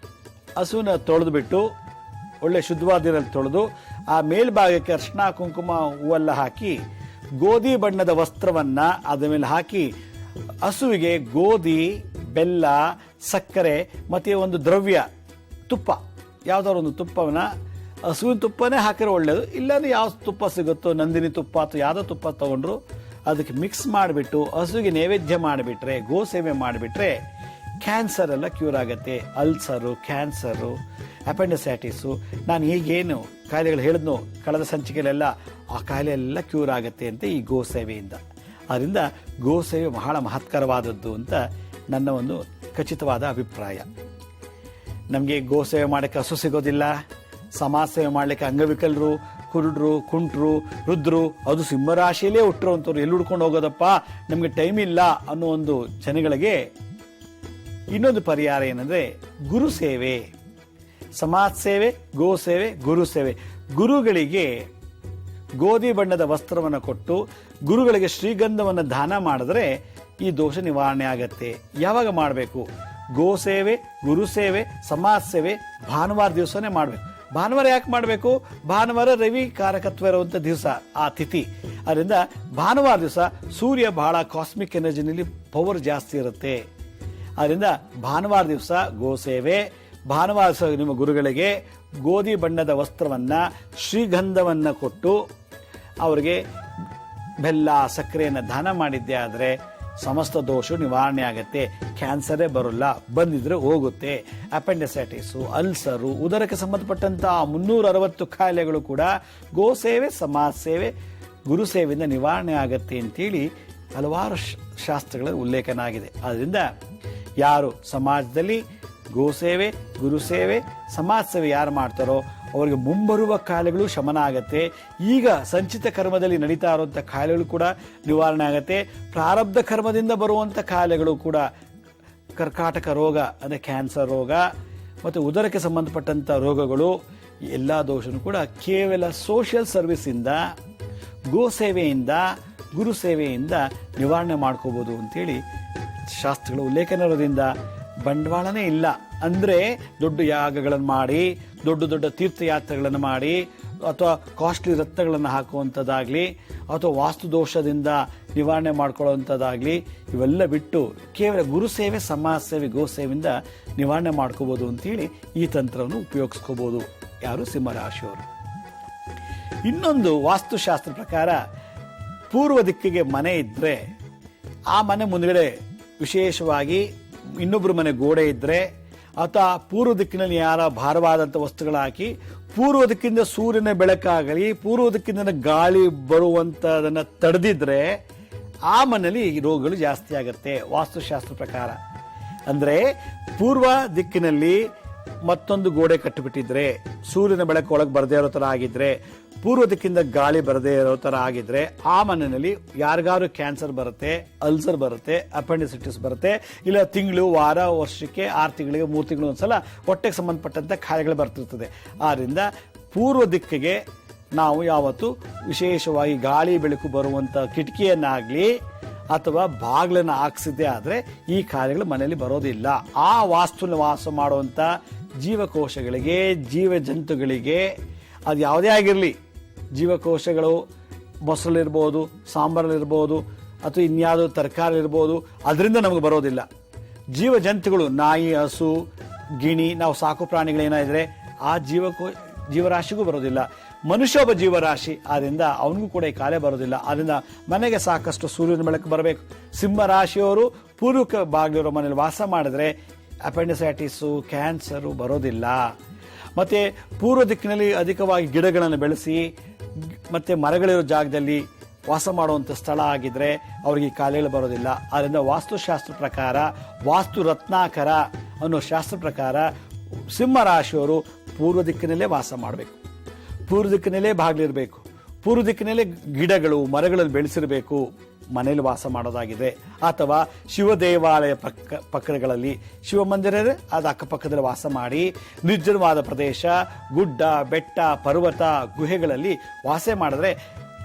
ಹಸುವಿನ ತೊಳೆದು ಬಿಟ್ಟು ಒಳ್ಳೆ ಶುದ್ಧವಾದ ನೀರಲ್ಲಿ ತೊಳೆದು ಆ ಮೇಲ್ಭಾಗಕ್ಕೆ ಅರ್ಶಿನ ಕುಂಕುಮ ಹೂವೆಲ್ಲ ಹಾಕಿ ಗೋಧಿ ಬಣ್ಣದ ವಸ್ತ್ರವನ್ನು ಅದರ ಮೇಲೆ ಹಾಕಿ ಹಸುವಿಗೆ ಗೋಧಿ, ಬೆಲ್ಲ, ಸಕ್ಕರೆ ಮತ್ತು ಒಂದು ದ್ರವ್ಯ ತುಪ್ಪ, ಯಾವುದಾದ್ರು ಒಂದು ತುಪ್ಪವನ್ನು, ಹಸುವಿನ ತುಪ್ಪನೇ ಹಾಕಿರೋ ಒಳ್ಳೆಯದು, ಇಲ್ಲಾಂದ್ರೆ ಯಾವ ತುಪ್ಪ ಸಿಗುತ್ತೋ, ನಂದಿನಿ ತುಪ್ಪ ಅಥವಾ ಯಾವುದೋ ತುಪ್ಪ ತೊಗೊಂಡ್ರು ಅದಕ್ಕೆ ಮಿಕ್ಸ್ ಮಾಡಿಬಿಟ್ಟು ಹಸುವಿಗೆ ನೈವೇದ್ಯ ಮಾಡಿಬಿಟ್ರೆ, ಗೋ ಸೇವೆ ಮಾಡಿಬಿಟ್ರೆ ಕ್ಯಾನ್ಸರ್ ಎಲ್ಲ ಕ್ಯೂರ್ ಆಗುತ್ತೆ. ಅಲ್ಸರು, ಕ್ಯಾನ್ಸರು, ಅಪೆಂಡಿಸೈಟಿಸು, ನಾನು ಈಗೇನು ಕಾಯಿಲೆಗಳು ಹೇಳಿದ್ನೋ ಕಳೆದ ಸಂಚಿಕೆಯಲ್ಲೆಲ್ಲ, ಆ ಕಾಯಿಲೆ ಎಲ್ಲ ಕ್ಯೂರ್ ಆಗುತ್ತೆ ಅಂತ ಈ ಗೋ ಸೇವೆಯಿಂದ. ಅದರಿಂದ ಗೋ ಸೇವೆ ಬಹಳ ಮಹತ್ಕರವಾದದ್ದು ಅಂತ ನನ್ನ ಒಂದು ಖಚಿತವಾದ ಅಭಿಪ್ರಾಯ. ನಮಗೆ ಗೋ ಸೇವೆ ಮಾಡೋಕ್ಕೆ ಹಸು ಸಿಗೋದಿಲ್ಲ, ಸಮಾಜ ಸೇವೆ ಮಾಡಲಿಕ್ಕೆ ಅಂಗವಿಕಲರು, ಕುರುಡ್ರು, ಕುಂಟ್ರು, ವೃದ್ಧರು, ಅದು ಸಿಂಹರಾಶಿಯಲ್ಲೇ ಹುಟ್ಟಿರುವಂಥವ್ರು ಎಲ್ಲಿ ಹುಡ್ಕೊಂಡು ಹೋಗೋದಪ್ಪ, ನಮಗೆ ಟೈಮ್ ಇಲ್ಲ ಅನ್ನೋ ಒಂದು ಜನಗಳಿಗೆ ಇನ್ನೊಂದು ಪರಿಹಾರ ಏನಂದರೆ ಗುರು ಸೇವೆ. ಸಮಾಜ ಸೇವೆ, ಗೋ ಸೇವೆ, ಗುರು ಸೇವೆ. ಗುರುಗಳಿಗೆ ಗೋಧಿ ಬಣ್ಣದ ವಸ್ತ್ರವನ್ನು ಕೊಟ್ಟು ಗುರುಗಳಿಗೆ ಶ್ರೀಗಂಧವನ್ನು ದಾನ ಮಾಡಿದ್ರೆ ಈ ದೋಷ ನಿವಾರಣೆ ಆಗತ್ತೆ. ಯಾವಾಗ ಮಾಡಬೇಕು? ಗೋ ಸೇವೆ, ಗುರು ಸೇವೆ, ಸಮಾಜ ಸೇವೆ ಭಾನುವಾರ ದಿವಸನೇ ಮಾಡಬೇಕು. ಭಾನುವಾರ ಯಾಕೆ ಮಾಡಬೇಕು? ಭಾನುವಾರ ರವಿ ಕಾರಕತ್ವ ಇರುವಂಥ ದಿವಸ, ಆ ತಿಥಿ. ಅದರಿಂದ ಭಾನುವಾರ ದಿವಸ ಸೂರ್ಯ ಬಹಳ ಕಾಸ್ಮಿಕ್ ಎನರ್ಜಿನಲ್ಲಿ ಪವರ್ ಜಾಸ್ತಿ ಇರುತ್ತೆ. ಅದರಿಂದ ಭಾನುವಾರ ದಿವಸ ಗೋ ಸೇವೆ, ಭಾನುವಾರ ದಿವಸ ನಿಮ್ಮ ಗುರುಗಳಿಗೆ ಗೋಧಿ ಬಣ್ಣದ ವಸ್ತ್ರವನ್ನು, ಶ್ರೀಗಂಧವನ್ನು ಕೊಟ್ಟು ಅವರಿಗೆ ಬೆಲ್ಲ, ಸಕ್ಕರೆಯನ್ನು ದಾನ ಮಾಡಿದ್ದೆ ಆದರೆ ಸಮಸ್ತ ದೋಷ ನಿವಾರಣೆ ಆಗುತ್ತೆ. ಕ್ಯಾನ್ಸರೇ ಬರೋಲ್ಲ, ಬಂದಿದ್ರೆ ಹೋಗುತ್ತೆ. ಅಪೆಂಡಿಸೈಟಿಸು, ಅಲ್ಸರು, ಉದರಕ್ಕೆ ಸಂಬಂಧಪಟ್ಟಂಥ 360 ಕಾಯಿಲೆಗಳು ಕೂಡ ಗೋ ಸೇವೆ, ಸಮಾಜ ಸೇವೆ, ಗುರು ಸೇವೆಯಿಂದ ನಿವಾರಣೆ ಆಗುತ್ತೆ ಅಂತೇಳಿ ಹಲವಾರು ಶಾಸ್ತ್ರಗಳ ಉಲ್ಲೇಖನ ಆಗಿದೆ. ಆದ್ದರಿಂದ ಯಾರು ಸಮಾಜದಲ್ಲಿ ಗೋ ಸೇವೆ, ಗುರು ಸೇವೆ, ಸಮಾಜ ಸೇವೆ ಯಾರು ಮಾಡ್ತಾರೋ ಅವರಿಗೆ ಮುಂಬರುವ ಕಾಯಿಲೆಗಳು ಶಮನ ಆಗತ್ತೆ. ಈಗ ಸಂಚಿತ ಕರ್ಮದಲ್ಲಿ ನಡೀತಾ ಇರುವಂಥ ಕಾಯಿಲೆಗಳು ಕೂಡ ನಿವಾರಣೆ ಆಗತ್ತೆ. ಪ್ರಾರಬ್ಧ ಕರ್ಮದಿಂದ ಬರುವಂಥ ಕಾಯಿಲೆಗಳು ಕೂಡ, ಕರ್ಕಾಟಕ ರೋಗ ಅಂದರೆ ಕ್ಯಾನ್ಸರ್ ರೋಗ ಮತ್ತು ಉದರಕ್ಕೆ ಸಂಬಂಧಪಟ್ಟಂಥ ರೋಗಗಳು, ಎಲ್ಲ ದೋಷನೂ ಕೂಡ ಕೇವಲ ಸೋಷಿಯಲ್ ಸರ್ವಿಸಿಂದ, ಗೋ ಸೇವೆಯಿಂದ, ಗುರು ಸೇವೆಯಿಂದ ನಿವಾರಣೆ ಮಾಡ್ಕೋಬೋದು ಅಂತೇಳಿ ಶಾಸ್ತ್ರಗಳು ಉಲ್ಲೇಖನ ಇರೋದ್ರಿಂದ ಬಂಡವಾಳನೇ ಇಲ್ಲ. ಅಂದರೆ ದೊಡ್ಡ ಯಾಗಗಳನ್ನು ಮಾಡಿ, ದೊಡ್ಡ ದೊಡ್ಡ ತೀರ್ಥಯಾತ್ರೆಗಳನ್ನು ಮಾಡಿ, ಅಥವಾ ಕಾಸ್ಟ್ಲಿ ರತ್ನಗಳನ್ನು ಹಾಕುವಂಥದ್ದಾಗಲಿ, ಅಥವಾ ವಾಸ್ತು ದೋಷದಿಂದ ನಿವಾರಣೆ ಮಾಡ್ಕೊಳ್ಳುವಂಥದ್ದಾಗಲಿ, ಇವೆಲ್ಲ ಬಿಟ್ಟು ಕೇವಲ ಗುರು ಸೇವೆ, ಸಮಾಜ ಸೇವೆ, ಗೋ ಸೇವೆಯಿಂದ ನಿವಾರಣೆ ಮಾಡ್ಕೋಬೋದು ಅಂತೇಳಿ ಈ ತಂತ್ರವನ್ನು ಉಪಯೋಗಿಸ್ಕೋಬೋದು ಯಾರು ಸಿಂಹರಾಶಿಯವರು. ಇನ್ನೊಂದು ವಾಸ್ತುಶಾಸ್ತ್ರ ಪ್ರಕಾರ ಪೂರ್ವ ದಿಕ್ಕಿಗೆ ಮನೆ ಇದ್ದರೆ ಆ ಮನೆ ಮುಂದ್ಗಡೆ ವಿಶೇಷವಾಗಿ ಇನ್ನೊಬ್ಬರು ಮನೆ ಗೋಡೆ ಇದ್ದರೆ, ಅಥವಾ ಪೂರ್ವ ದಿಕ್ಕಿನಲ್ಲಿ ಯಾರ ಭಾರವಾದಂಥ ವಸ್ತುಗಳು ಹಾಕಿ ಪೂರ್ವ ದಿಕ್ಕಿಂದ ಸೂರ್ಯನ ಬೆಳಕಾಗಲಿ, ಪೂರ್ವ ದಿಕ್ಕಿಂದ ಗಾಳಿ ಬರುವಂಥದನ್ನು ತಡೆದಿದ್ರೆ ಆ ಮನೆಯಲ್ಲಿ ಈ ರೋಗಗಳು ಜಾಸ್ತಿ ಆಗುತ್ತೆ ವಾಸ್ತುಶಾಸ್ತ್ರ ಪ್ರಕಾರ. ಅಂದರೆ ಪೂರ್ವ ದಿಕ್ಕಿನಲ್ಲಿ ಮತ್ತೊಂದು ಗೋಡೆ ಕಟ್ಟಿಬಿಟ್ಟಿದ್ರೆ, ಸೂರ್ಯನ ಬೆಳಕು ಒಳಗೆ ಬರದೇ ಇರೋ ಥರ ಆಗಿದ್ರೆ, ಪೂರ್ವ ದಿಕ್ಕಿಂದ ಗಾಳಿ ಬರದೇ ಇರೋ ಥರ ಆಗಿದ್ರೆ ಆ ಮನೆಯಲ್ಲಿ ಯಾರಿಗಾರು ಕ್ಯಾನ್ಸರ್ ಬರುತ್ತೆ, ಅಲ್ಸರ್ ಬರುತ್ತೆ, ಅಪೆಂಡಿಸೈಟಿಸ್ ಬರುತ್ತೆ, ಇಲ್ಲ ತಿಂಗಳು, ವಾರ, ವರ್ಷಕ್ಕೆ 6 ತಿಂಗಳಿಗೆ 3 ತಿಂಗಳು ಒಂದ್ಸಲ ಹೊಟ್ಟೆಗೆ ಸಂಬಂಧಪಟ್ಟಂಥ ಕಾಯಿಲೆಗಳು ಬರ್ತಿರ್ತದೆ. ಆದ್ದರಿಂದ ಪೂರ್ವ ದಿಕ್ಕಿಗೆ ನಾವು ಯಾವತ್ತು ವಿಶೇಷವಾಗಿ ಗಾಳಿ ಬೆಳಕು ಬರುವಂಥ ಕಿಟಕಿಯನ್ನಾಗಲಿ ಅಥವಾ ಬಾಗಿಲನ್ನು ಹಾಕ್ಸಿದ್ದೇ ಆದರೆ ಈ ಕಾಯಿಲೆಗಳು ಮನೆಯಲ್ಲಿ ಬರೋದಿಲ್ಲ. ಆ ವಾಸ್ತುನ ವಾಸ ಮಾಡುವಂಥ ಜೀವಕೋಶಗಳಿಗೆ, ಜೀವ ಜಂತುಗಳಿಗೆ, ಅದು ಯಾವುದೇ ಆಗಿರಲಿ, ಜೀವಕೋಶಗಳು ಮೊಸರಲ್ಲಿರ್ಬೋದು, ಸಾಂಬಾರಲ್ಲಿರ್ಬೋದು, ಅಥವಾ ಇನ್ಯಾವುದೋ ತರಕಾರಿ ಇರ್ಬೋದು, ಅದರಿಂದ ನಮಗೆ ಬರೋದಿಲ್ಲ. ಜೀವ ಜಂತುಗಳು, ನಾಯಿ, ಹಸು, ಗಿಣಿ, ನಾವು ಸಾಕು ಪ್ರಾಣಿಗಳೇನಾದರೆ ಆ ಜೀವರಾಶಿಗೂ ಬರೋದಿಲ್ಲ. ಮನುಷ್ಯ ಒಬ್ಬ ಜೀವರಾಶಿ, ಆದ್ದರಿಂದ ಅವನಿಗೂ ಕೂಡ ಈ ಕಾಯಿಲೆ ಬರೋದಿಲ್ಲ. ಆದ್ದರಿಂದ ಮನೆಗೆ ಸಾಕಷ್ಟು ಸೂರ್ಯನ ಬೆಳಕು ಬರಬೇಕು. ಸಿಂಹ ರಾಶಿಯವರು ಪೂರ್ವಕ ಭಾಗವಿರೋ ಮನೇಲಿ ವಾಸ ಮಾಡಿದ್ರೆ ಅಪೆಂಡಿಸೈಟಿಸು, ಕ್ಯಾನ್ಸರು ಬರೋದಿಲ್ಲ. ಮತ್ತು ಪೂರ್ವ ದಿಕ್ಕಿನಲ್ಲಿ ಅಧಿಕವಾಗಿ ಗಿಡಗಳನ್ನು ಬೆಳೆಸಿ ಮತ್ತು ಮರಗಳಿರೋ ಜಾಗದಲ್ಲಿ ವಾಸ ಮಾಡುವಂಥ ಸ್ಥಳ ಆಗಿದ್ರೆ ಅವರಿಗೆ ಕಾಯಿಲೆಗಳು ಬರೋದಿಲ್ಲ. ಆದ್ದರಿಂದ ವಾಸ್ತುಶಾಸ್ತ್ರ ಪ್ರಕಾರ, ವಾಸ್ತು ರತ್ನಾಕರ ಅನ್ನೋ ಶಾಸ್ತ್ರ ಪ್ರಕಾರ ಸಿಂಹ ರಾಶಿಯವರು ಪೂರ್ವ ದಿಕ್ಕಿನಲ್ಲೇ ವಾಸ ಮಾಡಬೇಕು, ಪೂರ್ವ ದಿಕ್ಕಿನಲ್ಲೇ ಬಾಗಿಲಿರಬೇಕು, ಪೂರ್ವ ದಿಕ್ಕಿನಲ್ಲೇ ಗಿಡಗಳು ಮರಗಳಲ್ಲಿ ಬೆಳೆಸಿರಬೇಕು ಮನೆಯಲ್ಲಿ ವಾಸ ಮಾಡೋದಾಗಿದೆ. ಅಥವಾ ಶಿವ ದೇವಾಲಯ ಪಕ್ಕಗಳಲ್ಲಿ ಶಿವ ಮಂದಿರ ಅದು ಅಕ್ಕಪಕ್ಕದಲ್ಲಿ ವಾಸ ಮಾಡಿ, ನಿರ್ಜನವಾದ ಪ್ರದೇಶ, ಗುಡ್ಡ ಬೆಟ್ಟ ಪರ್ವತ ಗುಹೆಗಳಲ್ಲಿ ವಾಸ ಮಾಡಿದ್ರೆ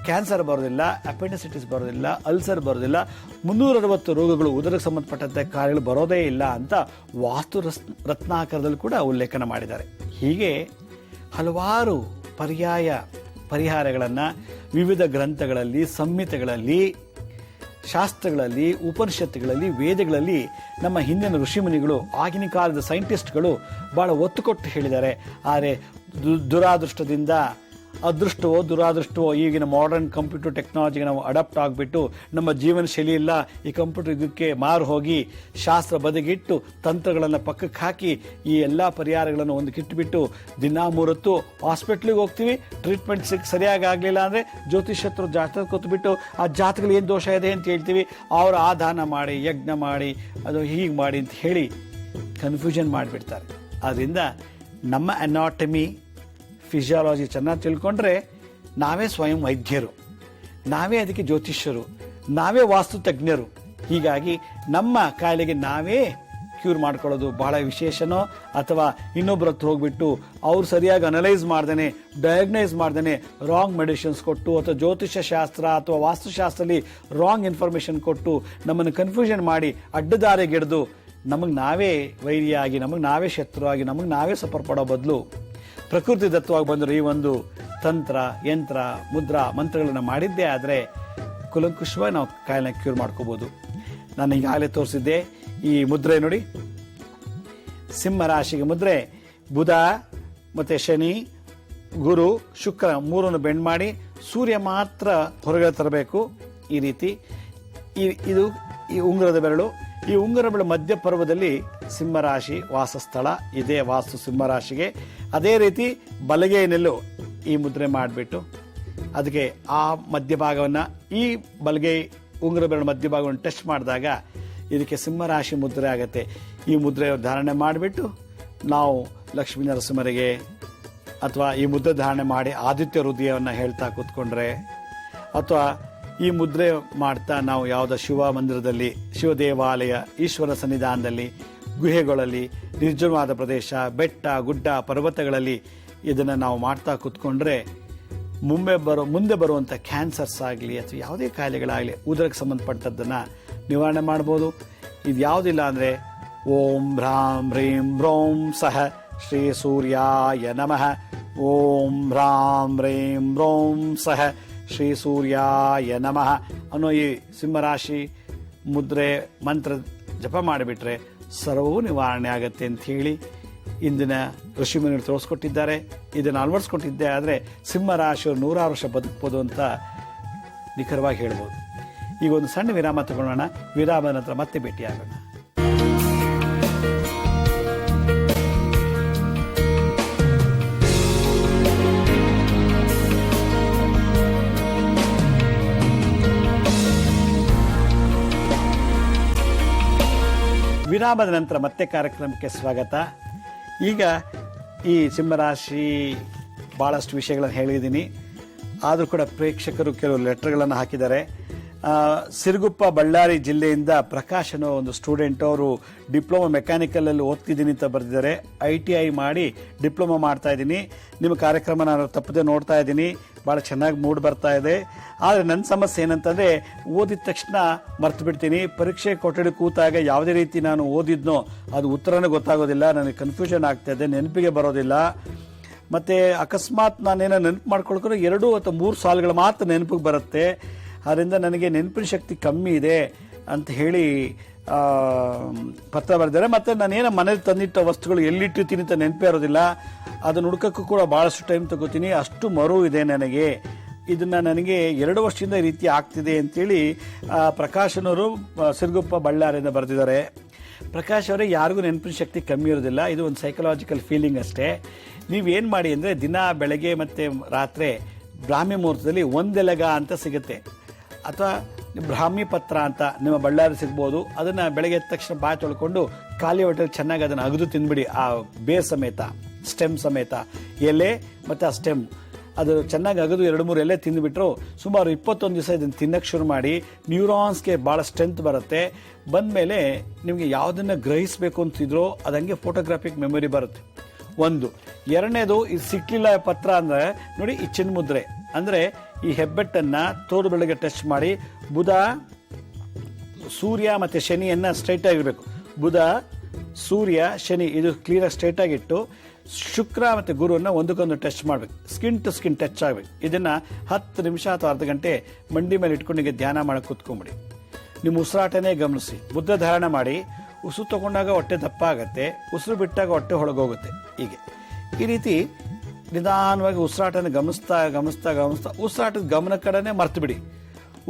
ಕ್ಯಾನ್ಸರ್ ಬರೋದಿಲ್ಲ, ಅಪೆಂಡಿಸೈಟಿಸ್ ಬರೋದಿಲ್ಲ, ಅಲ್ಸರ್ ಬರೋದಿಲ್ಲ, 360 ರೋಗಗಳು ಉದರಕ್ಕೆ ಸಂಬಂಧಪಟ್ಟಂತೆ ಕಾಯಿಲೆಗಳು ಬರೋದೇ ಇಲ್ಲ ಅಂತ ವಾಸ್ತು ರತ್ನಾಕರದಲ್ಲಿ ಕೂಡ ಉಲ್ಲೇಖನ ಮಾಡಿದ್ದಾರೆ. ಹೀಗೆ ಹಲವಾರು ಪರಿಹಾರಗಳನ್ನು ವಿವಿಧ ಗ್ರಂಥಗಳಲ್ಲಿ, ಸಂಹಿತೆಗಳಲ್ಲಿ, ಶಾಸ್ತ್ರಗಳಲ್ಲಿ, ಉಪನಿಷತ್ತುಗಳಲ್ಲಿ, ವೇದಗಳಲ್ಲಿ ನಮ್ಮ ಹಿಂದಿನ ಋಷಿಮುನಿಗಳು, ಆಗಿನ ಕಾಲದ ಸೈಂಟಿಸ್ಟ್ಗಳು ಭಾಳ ಒತ್ತು ಕೊಟ್ಟು ಹೇಳಿದ್ದಾರೆ. ಆದರೆ ದುರಾದೃಷ್ಟದಿಂದ, ಅದೃಷ್ಟವೋ ದುರಾದೃಷ್ಟವೋ ಈಗಿನ ಮಾಡರ್ನ್ ಕಂಪ್ಯೂಟರ್ ಟೆಕ್ನಾಲಜಿಗೆ ನಾವು ಅಡಾಪ್ಟ್ ಆಗಿಬಿಟ್ಟು ನಮ್ಮ ಜೀವನ ಶೈಲಿ ಇಲ್ಲ ಈ ಕಂಪ್ಯೂಟರ್ ಇದಕ್ಕೆ ಮಾರು ಹೋಗಿ ಶಾಸ್ತ್ರ ಬದಿಗಿಟ್ಟು ತಂತ್ರಗಳನ್ನು ಪಕ್ಕಕ್ಕೆ ಹಾಕಿ ಈ ಎಲ್ಲ ಪರಿಹಾರಗಳನ್ನು ಒಂದಕ್ಕಿಟ್ಟುಬಿಟ್ಟು ದಿನ 3 ಹೊತ್ತು ಹಾಸ್ಪಿಟ್ಲಿಗೆ ಹೋಗ್ತೀವಿ. ಟ್ರೀಟ್ಮೆಂಟ್ ಸರಿಯಾಗಿ ಆಗಲಿಲ್ಲ ಅಂದರೆ ಜ್ಯೋತಿಷತ್ರು ಜಾತಕ ಕೊತ್ಬಿಟ್ಟು ಆ ಜಾತಕಗಳು ಏನು ದೋಷ ಇದೆ ಅಂತ ಹೇಳ್ತೀವಿ. ಅವರು ಆ ದಾನ ಮಾಡಿ, ಯಜ್ಞ ಮಾಡಿ, ಅದು ಹೀಗೆ ಮಾಡಿ ಅಂತ ಹೇಳಿ ಕನ್ಫ್ಯೂಷನ್ ಮಾಡಿಬಿಡ್ತಾರೆ. ಆದ್ದರಿಂದ ನಮ್ಮ ಅನಾಟಮಿ, ಫಿಸಿಯಾಲಜಿ ಚೆನ್ನಾಗಿ ತಿಳ್ಕೊಂಡ್ರೆ ನಾವೇ ಸ್ವಯಂ ವೈದ್ಯರು, ನಾವೇ ಅದಕ್ಕೆ ಜ್ಯೋತಿಷ್ಯರು, ನಾವೇ ವಾಸ್ತು ತಜ್ಞರು. ಹೀಗಾಗಿ ನಮ್ಮ ಕಾಯಿಲೆಗೆ ನಾವೇ ಕ್ಯೂರ್ ಮಾಡ್ಕೊಳ್ಳೋದು ಬಹಳ ವಿಶೇಷನೋ, ಅಥವಾ ಇನ್ನೊಬ್ಬರ ಹತ್ರ ಹೋಗ್ಬಿಟ್ಟು ಅವ್ರು ಸರಿಯಾಗಿ ಅನಲೈಸ್ ಮಾಡ್ದೇನೆ, ಡಯಾಗ್ನೈಸ್ ಮಾಡ್ದೇನೆ ರಾಂಗ್ ಮೆಡಿಸಿನ್ಸ್ ಕೊಟ್ಟು, ಅಥವಾ ಜ್ಯೋತಿಷ್ಯ ಶಾಸ್ತ್ರ ಅಥವಾ ವಾಸ್ತುಶಾಸ್ತ್ರದಲ್ಲಿ ರಾಂಗ್ ಇನ್ಫಾರ್ಮೇಷನ್ ಕೊಟ್ಟು ನಮ್ಮನ್ನು ಕನ್ಫ್ಯೂಷನ್ ಮಾಡಿ ಅಡ್ಡದಾರಿಗೆಡ್ದು ನಮಗೆ ನಾವೇ ವೈರಿಯಾಗಿ, ನಮಗೆ ನಾವೇ ಶತ್ರುವಾಗಿ, ನಮಗೆ ನಾವೇ ಸಫರ್ ಪಡೋ ಬದಲು ಪ್ರಕೃತಿ ದತ್ತವಾಗಿ ಬಂದರು ಈ ಒಂದು ತಂತ್ರ, ಯಂತ್ರ, ಮುದ್ರಾ, ಮಂತ್ರಗಳನ್ನು ಮಾಡಿದ್ದೇ ಆದರೆ ಕುಲಂಕುಷವಾಗಿ ನಾವು ಕಾಯಿಲೆ ಕ್ಯೂರ್ ಮಾಡ್ಕೋಬೋದು. ನಾನು ಈಗಾಗಲೇ ತೋರಿಸಿದ್ದೆ ಈ ಮುದ್ರೆ ನೋಡಿ, ಸಿಂಹ ರಾಶಿಗೆ ಮುದ್ರೆ ಬುಧ ಮತ್ತು ಶನಿ, ಗುರು, ಶುಕ್ರ 3 ಬೆಂಡ್ ಮಾಡಿ ಸೂರ್ಯ ಮಾತ್ರ ಹೊರಗಡೆ ತರಬೇಕು. ಈ ರೀತಿ ಇದು ಈ ಉಂಗುರದ ಬೆರಳು, ಈ ಉಂಗುರ ಬೆರಳು ಮಧ್ಯ ಪರ್ವದಲ್ಲಿ ಸಿಂಹರಾಶಿ ವಾಸಸ್ಥಳ ಇದೇ ವಾಸ್ತು ಸಿಂಹರಾಶಿಗೆ. ಅದೇ ರೀತಿ ಬಲಗೈನಲ್ಲೂ ಈ ಮುದ್ರೆ ಮಾಡಿಬಿಟ್ಟು ಅದಕ್ಕೆ ಆ ಮಧ್ಯಭಾಗವನ್ನು, ಈ ಬಲಗೈ ಉಂಗುರ ಬೆರಳು ಮಧ್ಯಭಾಗವನ್ನು ಟಚ್ ಮಾಡಿದಾಗ ಇದಕ್ಕೆ ಸಿಂಹರಾಶಿ ಮುದ್ರೆ ಆಗುತ್ತೆ. ಈ ಮುದ್ರೆ ಧಾರಣೆ ಮಾಡಿಬಿಟ್ಟು ನಾವು ಲಕ್ಷ್ಮೀ ನರಸಿಂಹರಿಗೆ ಅಥವಾ ಈ ಮುದ್ರೆ ಧಾರಣೆ ಮಾಡಿ ಆದಿತ್ಯ ಹೃದಯವನ್ನು ಹೇಳ್ತಾ ಕೂತ್ಕೊಂಡ್ರೆ, ಅಥವಾ ಈ ಮುದ್ರೆ ಮಾಡ್ತಾ ನಾವು ಯಾವುದೋ ಶಿವ ಮಂದಿರದಲ್ಲಿ, ಶಿವ ದೇವಾಲಯ, ಈಶ್ವರ ಸನ್ನಿಧಾನದಲ್ಲಿ, ಗುಹೆಗಳಲ್ಲಿ, ನಿರ್ಜನವಾದ ಪ್ರದೇಶ, ಬೆಟ್ಟ ಗುಡ್ಡ ಪರ್ವತಗಳಲ್ಲಿ ಇದನ್ನು ನಾವು ಮಾಡ್ತಾ ಕೂತ್ಕೊಂಡ್ರೆ ಮುಂದೆ ಬರುವಂಥ ಕ್ಯಾನ್ಸರ್ಸ್ ಆಗಲಿ ಅಥವಾ ಯಾವುದೇ ಕಾಯಿಲೆಗಳಾಗಲಿ ಉದರಕ್ಕೆ ಸಂಬಂಧಪಟ್ಟದ್ದನ್ನು ನಿವಾರಣೆ ಮಾಡ್ಬೋದು. ಇದು ಯಾವುದಿಲ್ಲ ಅಂದರೆ ಓಂ ಹ್ರಾಂ ಹ್ರೀಂ ಹ್ರೌಂ ಸಹ ಶ್ರೀ ಸೂರ್ಯಾಯ ನಮಃ, ಓಂ ಹ್ರಾಂ ಹ್ರೀಂ ಹ್ರೌಂ ಸಹ ಶ್ರೀ ಸೂರ್ಯಾಯ ನಮಃ ಅನ್ನೋ ಈ ಸಿಂಹರಾಶಿ ಮುದ್ರೆ ಮಂತ್ರ ಜಪ ಮಾಡಿಬಿಟ್ರೆ ಸರ್ವವೂ ನಿವಾರಣೆ ಆಗುತ್ತೆ ಅಂತ ಹೇಳಿ ಇಂದಿನ ಋಷಿಮುನಿಗಳು ತೋರಿಸ್ಕೊಟ್ಟಿದ್ದಾರೆ. ಇದನ್ನು ಅಳವಡಿಸ್ಕೊಟ್ಟಿದ್ದೆ ಆದರೆ ಸಿಂಹರಾಶಿಯವರು 100 ವರ್ಷ ಬದುಕ್ಬೋದು ಅಂತ ನಿಖರವಾಗಿ ಹೇಳ್ಬೋದು. ಈಗ ಒಂದು ಸಣ್ಣ ವಿರಾಮ ತಗೊಳ್ಳೋಣ. ವಿರಾಮದ ನಂತರ ಮತ್ತೆ ಭೇಟಿಯಾಗೋಣ. ವಿರಾಮದ ನಂತರ ಮತ್ತೆ ಕಾರ್ಯಕ್ರಮಕ್ಕೆ ಸ್ವಾಗತ. ಈಗ ಈ ಸಿಂಹರಾಶಿ ಭಾಳಷ್ಟು ವಿಷಯಗಳನ್ನು ಹೇಳಿದ್ದೀನಿ, ಆದರೂ ಕೂಡ ಪ್ರೇಕ್ಷಕರು ಕೆಲವು ಲೆಟರ್ಗಳನ್ನು ಹಾಕಿದ್ದಾರೆ. ಸಿರುಗುಪ್ಪ ಬಳ್ಳಾರಿ ಜಿಲ್ಲೆಯಿಂದ ಪ್ರಕಾಶ್ ಅನ್ನೋ ಒಂದು ಸ್ಟೂಡೆಂಟ್, ಅವರು ಡಿಪ್ಲೊಮಾ ಮೆಕ್ಯಾನಿಕಲಲ್ಲಿ ಓದ್ತಿದ್ದೀನಿ ಅಂತ ಬರೆದಿದ್ದಾರೆ. ITI ಮಾಡಿ ಡಿಪ್ಲೊಮಾ ಮಾಡ್ತಾ ಇದ್ದೀನಿ. ನಿಮ್ಮ ಕಾರ್ಯಕ್ರಮ ನಾನು ತಪ್ಪದೆ ನೋಡ್ತಾ ಇದ್ದೀನಿ, ಭಾಳ ಚೆನ್ನಾಗಿ ಮೂಡ್ ಬರ್ತಾ ಇದೆ. ಆದರೆ ನನ್ನ ಸಮಸ್ಯೆ ಏನಂತಂದರೆ ಓದಿದ ತಕ್ಷಣ ಮರ್ತು ಬಿಡ್ತೀನಿ. ಪರೀಕ್ಷೆ ಕೊಠಡಿ ಕೂತಾಗ ಯಾವುದೇ ರೀತಿ ನಾನು ಓದಿದ್ನೋ ಅದು ಉತ್ತರನೇ ಗೊತ್ತಾಗೋದಿಲ್ಲ, ನನಗೆ ಕನ್ಫ್ಯೂಷನ್ ಆಗ್ತಾಯಿದೆ, ನೆನಪಿಗೆ ಬರೋದಿಲ್ಲ. ಮತ್ತು ಅಕಸ್ಮಾತ್ ನಾನೇನೋ ನೆನಪು ಮಾಡ್ಕೊಳ್ಕೊಂಡು 2 ಅಥವಾ 3 ಸಾಲುಗಳು ಮಾತ್ರ ನೆನಪಿಗೆ ಬರುತ್ತೆ. ಆದ್ದರಿಂದ ನನಗೆ ನೆನಪಿನ ಶಕ್ತಿ ಕಮ್ಮಿ ಇದೆ ಅಂತ ಹೇಳಿ ಪತ್ರ ಬರೆದಿದ್ದಾರೆ. ಮತ್ತು ನಾನೇನೋ ಮನೇಲಿ ತಂದಿಟ್ಟ ವಸ್ತುಗಳು ಎಲ್ಲಿಟ್ಟಿರ್ತೀನಿ ಅಂತ ನೆನಪೇ ಇರೋದಿಲ್ಲ, ಅದನ್ನು ಹುಡ್ಕೋಕ್ಕೂ ಕೂಡ ಭಾಳಷ್ಟು ಟೈಮ್ ತಗೋತೀನಿ, ಅಷ್ಟು ಮರು ಇದೆ ನನಗೆ. ಇದನ್ನು ನನಗೆ 2 ವರ್ಷದಿಂದ ಈ ರೀತಿ ಆಗ್ತಿದೆ ಅಂತೇಳಿ ಪ್ರಕಾಶನವರು ಸಿರುಗುಪ್ಪ ಬಳ್ಳಾರಿಯಿಂದ ಬರೆದಿದ್ದಾರೆ. ಪ್ರಕಾಶ್ ಅವರೇ, ಯಾರಿಗೂ ನೆನಪಿನ ಶಕ್ತಿ ಕಮ್ಮಿ ಇರೋದಿಲ್ಲ, ಇದು ಒಂದು ಸೈಕಲಾಜಿಕಲ್ ಫೀಲಿಂಗ್ ಅಷ್ಟೇ. ನೀವೇನು ಮಾಡಿ ಅಂದರೆ ದಿನ ಬೆಳಗ್ಗೆ ಮತ್ತು ರಾತ್ರಿ ಬ್ರಾಹ್ಮಿ ಮುಹೂರ್ತದಲ್ಲಿ ಒಂದೆಲಗ ಅಂತ ಸಿಗುತ್ತೆ, ಅಥವಾ ಬ್ರಾಹ್ಮಿ ಪತ್ರ ಅಂತ ನಿಮ್ಮ ಬಳ್ಳಾರಿ ಸಿಗ್ಬೋದು. ಅದನ್ನು ಬೆಳಗ್ಗೆ ಎದ್ದ ತಕ್ಷಣ ಬಾಯಿ ತೊಳ್ಕೊಂಡು ಖಾಲಿ ಹೊಟ್ಟೆಲಿ ಚೆನ್ನಾಗಿ ಅದನ್ನು ಅಗದು ತಿಂದ್ಬಿಡಿ, ಆ ಬೇರ್ ಸಮೇತ, ಸ್ಟೆಮ್ ಸಮೇತ, ಎಲೆ ಮತ್ತು ಆ ಸ್ಟೆಮ್ ಅದು ಚೆನ್ನಾಗಿ ಅಗದು 2-3 ಎಲೆ ತಿಂದುಬಿಟ್ರು ಸುಮಾರು 21 ದಿವಸ ಇದನ್ನು ತಿನ್ನಕ್ಕೆ ಶುರು ಮಾಡಿ. ನ್ಯೂರಾನ್ಸ್ಗೆ ಭಾಳ ಸ್ಟ್ರೆಂತ್ ಬರುತ್ತೆ. ಬಂದಮೇಲೆ ನಿಮಗೆ ಯಾವುದನ್ನು ಗ್ರಹಿಸಬೇಕು ಅಂತಿದ್ರೋ ಅದಂಗೆ ಫೋಟೋಗ್ರಾಫಿಕ್ ಮೆಮೊರಿ ಬರುತ್ತೆ. ಒಂದು. ಎರಡನೇದು, ಇದು ಸಿಕ್ಲಿಲ್ಲ ಪತ್ರ ಅಂದರೆ ನೋಡಿ, ಈ ಚಿನ್ಮುದ್ರೆ ಅಂದರೆ ಈ ಹೆಬ್ಬೆಟ್ಟನ್ನು ತೋರು ಬೆಳಗ್ಗೆ ಟಚ್ ಮಾಡಿ, ಬುಧ ಸೂರ್ಯ ಮತ್ತು ಶನಿಯನ್ನು ಸ್ಟ್ರೈಟ್ ಆಗಿರಬೇಕು. ಬುಧ ಸೂರ್ಯ ಶನಿ ಇದು ಕ್ಲಿಯರಾಗಿ ಸ್ಟ್ರೈಟ್ ಆಗಿಟ್ಟು, ಶುಕ್ರ ಮತ್ತು ಗುರುವನ್ನು ಒಂದಕ್ಕೊಂದು ಟಚ್ ಮಾಡಬೇಕು, ಸ್ಕಿನ್ ಟು ಸ್ಕಿನ್ ಟಚ್ ಆಗಬೇಕು. ಇದನ್ನು 10 ನಿಮಿಷ ಅಥವಾ ಅರ್ಧ ಗಂಟೆ ಮಂಡಿ ಮೇಲೆ ಇಟ್ಕೊಂಡು ಈಗ ಧ್ಯಾನ ಮಾಡಕ್ಕೆ ಕೂತ್ಕೊಂಬಿಡಿ. ನಿಮ್ಮ ಉಸಿರಾಟನೇ ಗಮನಿಸಿ. ಬುದ್ಧ ಧಾರಣ ಮಾಡಿ. ಉಸಿರು ತಗೊಂಡಾಗ ಹೊಟ್ಟೆ ದಪ್ಪ ಆಗುತ್ತೆ, ಉಸಿರು ಬಿಟ್ಟಾಗ ಹೊಟ್ಟೆ ಹೊಳಗೋಗುತ್ತೆ. ಹೀಗೆ ಈ ರೀತಿ ನಿಧಾನವಾಗಿ ಉಸಿರಾಟನ ಗಮನಿಸ್ತಾ ಗಮನಿಸ್ತಾ ಗಮನಿಸ್ತಾ ಉಸಿರಾಟದ ಗಮನ ಕಡೆನೇ ಮರ್ತು ಬಿಡಿ.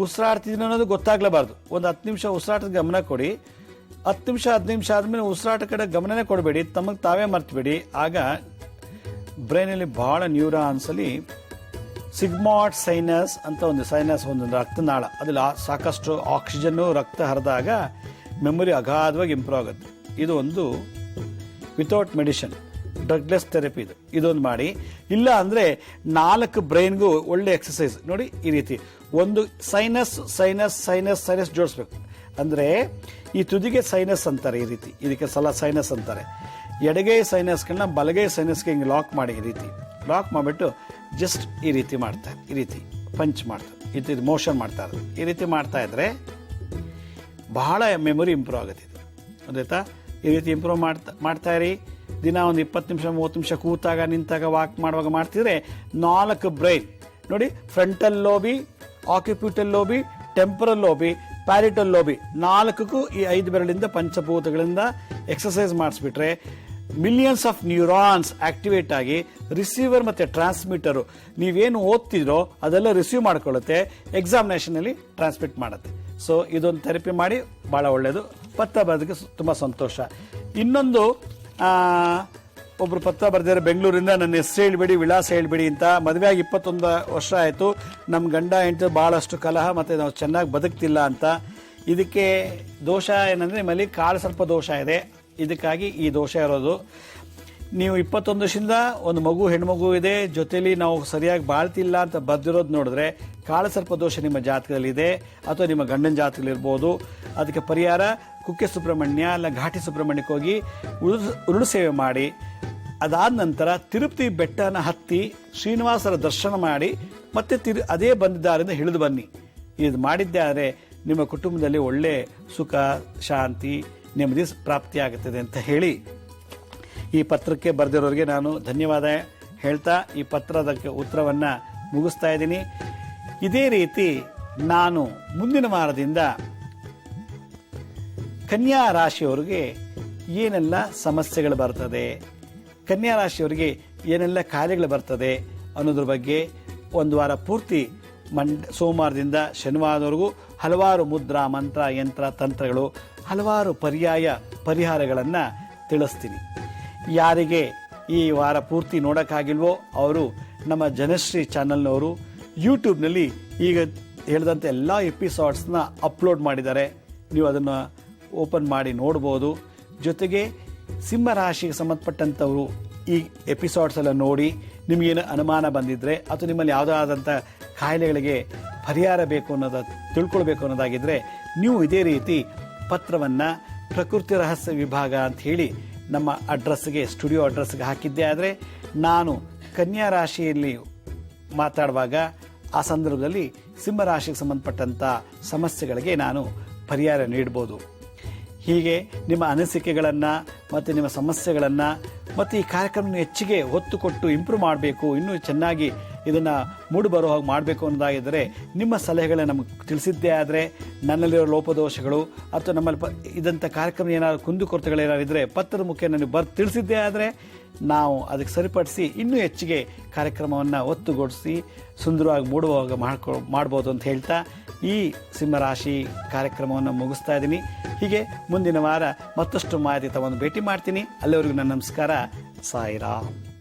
ಉಸಿರಾಡ್ತಿದ್ದೀನಿ ಅನ್ನೋದು ಗೊತ್ತಾಗ್ಲೇಬಾರ್ದು. ಒಂದು 10 ನಿಮಿಷ ಉಸಿರಾಟದ ಗಮನ ಕೊಡಿ. 10 ನಿಮಿಷ 15 ನಿಮಿಷ ಆದಮೇಲೆ ಉಸಿರಾಟ ಕಡೆ ಗಮನನೇ ಕೊಡಬೇಡಿ, ತಮಗೆ ತಾವೇ ಮರ್ತ್ಬಿಡಿ. ಆಗ ಬ್ರೈನಲ್ಲಿ ಭಾಳ ನ್ಯೂರಾನ್ಸಲ್ಲಿ ಸಿಗ್ಮಾಟ್ ಸೈನಸ್ ಅಂತ ಒಂದು ಸೈನಸ್, ಒಂದು ರಕ್ತನಾಳ, ಅದ್ರಲ್ಲಿ ಸಾಕಷ್ಟು ಆಕ್ಸಿಜನ್ನು ರಕ್ತ ಹರಿದಾಗ ಮೆಮೊರಿ ಅಗಾಧವಾಗಿ ಇಂಪ್ರೂವ್ ಆಗುತ್ತೆ. ಇದು ಒಂದು ವಿತೌಟ್ ಮೆಡಿಸಿನ್, ಡ್ರಗ್ಲೆಸ್ ಥೆರಪಿ. ಇದೊಂದು ಮಾಡಿ. ಇಲ್ಲ ಅಂದರೆ 4 ಬ್ರೈನ್ಗೂ ಒಳ್ಳೆ ಎಕ್ಸಸೈಸ್ ನೋಡಿ. ಈ ರೀತಿ ಒಂದು ಸೈನಸ್ ಸೈನಸ್ ಸೈನಸ್ ಸೈನಸ್ ಜೋಡಿಸ್ಬೇಕು. ಅಂದರೆ ಈ ತುದಿಗೆ ಸೈನಸ್ ಅಂತಾರೆ, ಈ ರೀತಿ ಇದಕ್ಕೆ ಸೈನಸ್ ಅಂತಾರೆ. ಎಡಗೈ ಸೈನಸ್ಗಳನ್ನ ಬಲಗೈ ಸೈನಸ್ಗೆ ಹಿಂಗೆ ಲಾಕ್ ಮಾಡಿ, ಈ ರೀತಿ ಲಾಕ್ ಮಾಡಿಬಿಟ್ಟು ಜಸ್ಟ್ ಈ ರೀತಿ ಮಾಡ್ತಾರೆ, ಈ ರೀತಿ ಪಂಚ್ ಮಾಡ್ತಾರೆ, ಈ ರೀತಿ ಮೋಷನ್ ಮಾಡ್ತಾರೆ. ಈ ರೀತಿ ಮಾಡ್ತಾ ಇದ್ರೆ ಬಹಳ ಮೆಮೊರಿ ಇಂಪ್ರೂವ್ ಆಗುತ್ತೆ. ಇದು ಗೊತ್ತಾಯ್ತಾ? ಈ ರೀತಿ ಇಂಪ್ರೂವ್ ಮಾಡ್ತಾ ಇರಿ. ದಿನ ಒಂದು 20 ನಿಮಿಷ 30 ನಿಮಿಷ ಕೂತಾಗ ನಿಂತಾಗ ವಾಕ್ ಮಾಡುವಾಗ ಮಾಡ್ತಿದ್ರೆ 4 ಬ್ರೈನ್ ನೋಡಿ, ಫ್ರಂಟಲ್ ಲೋಬಿ, ಆಕ್ಯುಪಿಟಲ್ ಲೋಬಿ, ಟೆಂಪರಲ್ ಲೋಬಿ, ಪ್ಯಾರಿಟಲ್ ಲೋಬಿ, 4ಕ್ಕೂ ಈ 5 ಬೆರಳಿಂದ ಪಂಚಭೂತಗಳಿಂದ ಎಕ್ಸಸೈಸ್ ಮಾಡಿಸ್ಬಿಟ್ರೆ ಮಿಲಿಯನ್ಸ್ ಆಫ್ ನ್ಯೂರಾನ್ಸ್ ಆಕ್ಟಿವೇಟ್ ಆಗಿ ರಿಸೀವರ್ ಮತ್ತು ಟ್ರಾನ್ಸ್ಮಿಟರು ನೀವೇನು ಓದ್ತಿದ್ರೋ ಅದೆಲ್ಲ ರಿಸೀವ್ ಮಾಡ್ಕೊಳ್ಳುತ್ತೆ, ಎಕ್ಸಾಮಿನೇಷನಲ್ಲಿ ಟ್ರಾನ್ಸ್ಮಿಟ್ ಮಾಡುತ್ತೆ. ಸೊ ಇದೊಂದು ಥೆರಪಿ ಮಾಡಿ, ಭಾಳ ಒಳ್ಳೆಯದು. ಪತ್ರ ಬರೆದಕ್ಕೆ ತುಂಬ ಸಂತೋಷ. ಇನ್ನೊಂದು, ಒಬ್ಬರು ಪತ್ರ ಬರೆದಿದ್ದಾರೆ ಬೆಂಗಳೂರಿಂದ, ನನ್ನ ಹೆಸರು ಹೇಳ್ಬೇಡಿ, ವಿಳಾಸ ಹೇಳ್ಬೇಡಿ ಅಂತ. ಮದುವೆ ಆಗಿ 21 ವರ್ಷ ಆಯಿತು, ನಮ್ಮ ಗಂಡ ಹೆಂಡತಿ ಭಾಳಷ್ಟು ಕಲಹ ಮತ್ತು ನಾವು ಚೆನ್ನಾಗಿ ಬದುಕ್ತಿಲ್ಲ ಅಂತ. ಇದಕ್ಕೆ ದೋಷ ಏನಂದರೆ ನಿಮ್ಮಲ್ಲಿ ಕಾಳು ಸರ್ಪ ದೋಷ ಇದೆ, ಇದಕ್ಕಾಗಿ ಈ ದೋಷ ಇರೋದು. ನೀವು 21 ವರ್ಷದಿಂದ ಒಂದು ಮಗು, ಹೆಣ್ಮಗು ಇದೆ, ಜೊತೆಲಿ ನಾವು ಸರಿಯಾಗಿ ಬಾಳ್ತಿಲ್ಲ ಅಂತ ಬರೆದಿರೋದು ನೋಡಿದ್ರೆ ಕಾಳು ಸರ್ಪ ದೋಷ ನಿಮ್ಮ ಜಾತಕದಲ್ಲಿದೆ ಅಥವಾ ನಿಮ್ಮ ಗಂಡನ ಜಾತಕದಲ್ಲಿರ್ಬೋದು. ಅದಕ್ಕೆ ಪರಿಹಾರ ಕುಕ್ಕೆ ಸುಬ್ರಹ್ಮಣ್ಯ ಅಲ್ಲ ಘಾಟಿ ಸುಬ್ರಹ್ಮಣ್ಯಕ್ಕೆ ಹೋಗಿ ಉರುಳು ಸೇವೆ ಮಾಡಿ, ಅದಾದ ನಂತರ ತಿರುಪತಿ ಬೆಟ್ಟನ ಹತ್ತಿ ಶ್ರೀನಿವಾಸರ ದರ್ಶನ ಮಾಡಿ ಮತ್ತೆ ಅದೇ ಬಂದಿದ್ದಾರಿಂದ ಇಳಿದು ಬನ್ನಿ. ಇದು ಮಾಡಿದ್ದೆ ಆದರೆ ನಿಮ್ಮ ಕುಟುಂಬದಲ್ಲಿ ಒಳ್ಳೆ ಸುಖ, ಶಾಂತಿ, ನೆಮ್ಮದಿ ಪ್ರಾಪ್ತಿಯಾಗುತ್ತದೆ ಅಂತ ಹೇಳಿ ಈ ಪತ್ರಕ್ಕೆ ಬರೆದಿರೋರಿಗೆ ನಾನು ಧನ್ಯವಾದ ಹೇಳ್ತಾ ಈ ಪತ್ರದಕ್ಕೆ ಉತ್ತರವನ್ನು ಮುಗಿಸ್ತಾ ಇದ್ದೀನಿ. ಇದೇ ರೀತಿ ನಾನು ಮುಂದಿನ ವಾರದಿಂದ ಕನ್ಯಾ ರಾಶಿಯವರಿಗೆ ಏನೆಲ್ಲ ಸಮಸ್ಯೆಗಳು ಬರ್ತದೆ, ಕನ್ಯಾ ರಾಶಿಯವರಿಗೆ ಏನೆಲ್ಲ ಕಾರ್ಯಗಳು ಬರ್ತದೆ ಅನ್ನೋದ್ರ ಬಗ್ಗೆ ಒಂದು ವಾರ ಪೂರ್ತಿ ಸೋಮವಾರದಿಂದ ಶನಿವಾರದವರೆಗೂ ಹಲವಾರು ಮುದ್ರಾ, ಮಂತ್ರ, ಯಂತ್ರ, ತಂತ್ರಗಳು, ಹಲವಾರು ಪರಿಹಾರಗಳನ್ನು ತಿಳಿಸ್ತೀನಿ. ಯಾರಿಗೆ ಈ ವಾರ ಪೂರ್ತಿ ನೋಡೋಕ್ಕಾಗಿಲ್ವೋ ಅವರು ನಮ್ಮ ಜನಶ್ರೀ ಚಾನಲ್ನವರು ಯೂಟ್ಯೂಬ್ನಲ್ಲಿ ಈಗ ಹೇಳಿದಂಥ ಎಲ್ಲ ಎಪಿಸೋಡ್ಸ್ನ ಅಪ್ಲೋಡ್ ಮಾಡಿದ್ದಾರೆ. ನೀವು ಅದನ್ನು ಓಪನ್ ಮಾಡಿ ನೋಡ್ಬೋದು. ಜೊತೆಗೆ ಸಿಂಹರಾಶಿಗೆ ಸಂಬಂಧಪಟ್ಟಂಥವರು ಈ ಎಪಿಸೋಡ್ಸ್ ಎಲ್ಲ ನೋಡಿ ನಿಮಗೇನು ಅನುಮಾನ ಬಂದಿದ್ದರೆ ಅಥವಾ ನಿಮ್ಮಲ್ಲಿ ಯಾವುದಾದಂಥ ಕಾಯಿಲೆಗಳಿಗೆ ಪರಿಹಾರ ಬೇಕು ತಿಳ್ಕೊಳ್ಬೇಕು ಅನ್ನೋದಾಗಿದ್ದರೆ ನೀವು ಇದೇ ರೀತಿ ಪತ್ರವನ್ನು ಪ್ರಕೃತಿ ರಹಸ್ಯ ವಿಭಾಗ ಅಂತ ಹೇಳಿ ನಮ್ಮ ಅಡ್ರೆಸ್ಗೆ, ಸ್ಟುಡಿಯೋ ಅಡ್ರೆಸ್ಗೆ ಹಾಕಿದ್ದೆ. ಆದರೆ ನಾನು ಕನ್ಯಾ ರಾಶಿಯಲ್ಲಿ ಮಾತಾಡುವಾಗ ಆ ಸಂದರ್ಭದಲ್ಲಿ ಸಿಂಹರಾಶಿಗೆ ಸಂಬಂಧಪಟ್ಟಂಥ ಸಮಸ್ಯೆಗಳಿಗೆ ನಾನು ಪರಿಹಾರ ನೀಡ್ಬೋದು. ಹೀಗೆ ನಿಮ್ಮ ಅನಿಸಿಕೆಗಳನ್ನು ಮತ್ತು ನಿಮ್ಮ ಸಮಸ್ಯೆಗಳನ್ನು ಮತ್ತು ಈ ಕಾರ್ಯಕ್ರಮವನ್ನು ಹೆಚ್ಚಿಗೆ ಒತ್ತು ಕೊಟ್ಟು ಇಂಪ್ರೂವ್ ಮಾಡಬೇಕು, ಇನ್ನೂ ಚೆನ್ನಾಗಿ ಇದನ್ನು ಮೂಡಿ ಬರೋ ಹಾಗೆ ಮಾಡಬೇಕು ಅನ್ನೋದಾಗಿದ್ದರೆ ನಿಮ್ಮ ಸಲಹೆಗಳನ್ನ ನಮಗೆ ತಿಳಿಸಿದ್ದೇ ಆದರೆ, ನನ್ನಲ್ಲಿರೋ ಲೋಪದೋಷಗಳು ಅಥವಾ ನಮ್ಮಲ್ಲಿ ಇದಂಥ ಕಾರ್ಯಕ್ರಮ ಏನಾದ್ರು ಕುಂದುಕೊರತೆಗಳೇನಾದ್ರು ಇದ್ದರೆ ಪತ್ರದ ಮುಖೇನ ನನಗೆ ತಿಳಿಸಿದ್ದೇ ಆದರೆ ನಾವು ಅದಕ್ಕೆ ಸರಿಪಡಿಸಿ ಇನ್ನೂ ಹೆಚ್ಚಿಗೆ ಕಾರ್ಯಕ್ರಮವನ್ನು ಒತ್ತುಗೂಡಿಸಿ ಸುಂದರವಾಗಿ ಮೂಡುವಾಗ ಮಾಡ್ಬೋದು ಅಂತ ಹೇಳ್ತಾ ಈ ಸಿಂಹರಾಶಿ ಕಾರ್ಯಕ್ರಮವನ್ನು ಮುಗಿಸ್ತಾ ಇದ್ದೀನಿ. ಹೀಗೆ ಮುಂದಿನ ವಾರ ಮತ್ತಷ್ಟು ಮಾಹಿತಿ ತಗೊಂಡು ಭೇಟಿ ಮಾಡ್ತೀನಿ. ಅಲ್ಲಿವರೆಗೂ ನನ್ನ ನಮಸ್ಕಾರ. ಸಾಯಿರಾಮ್.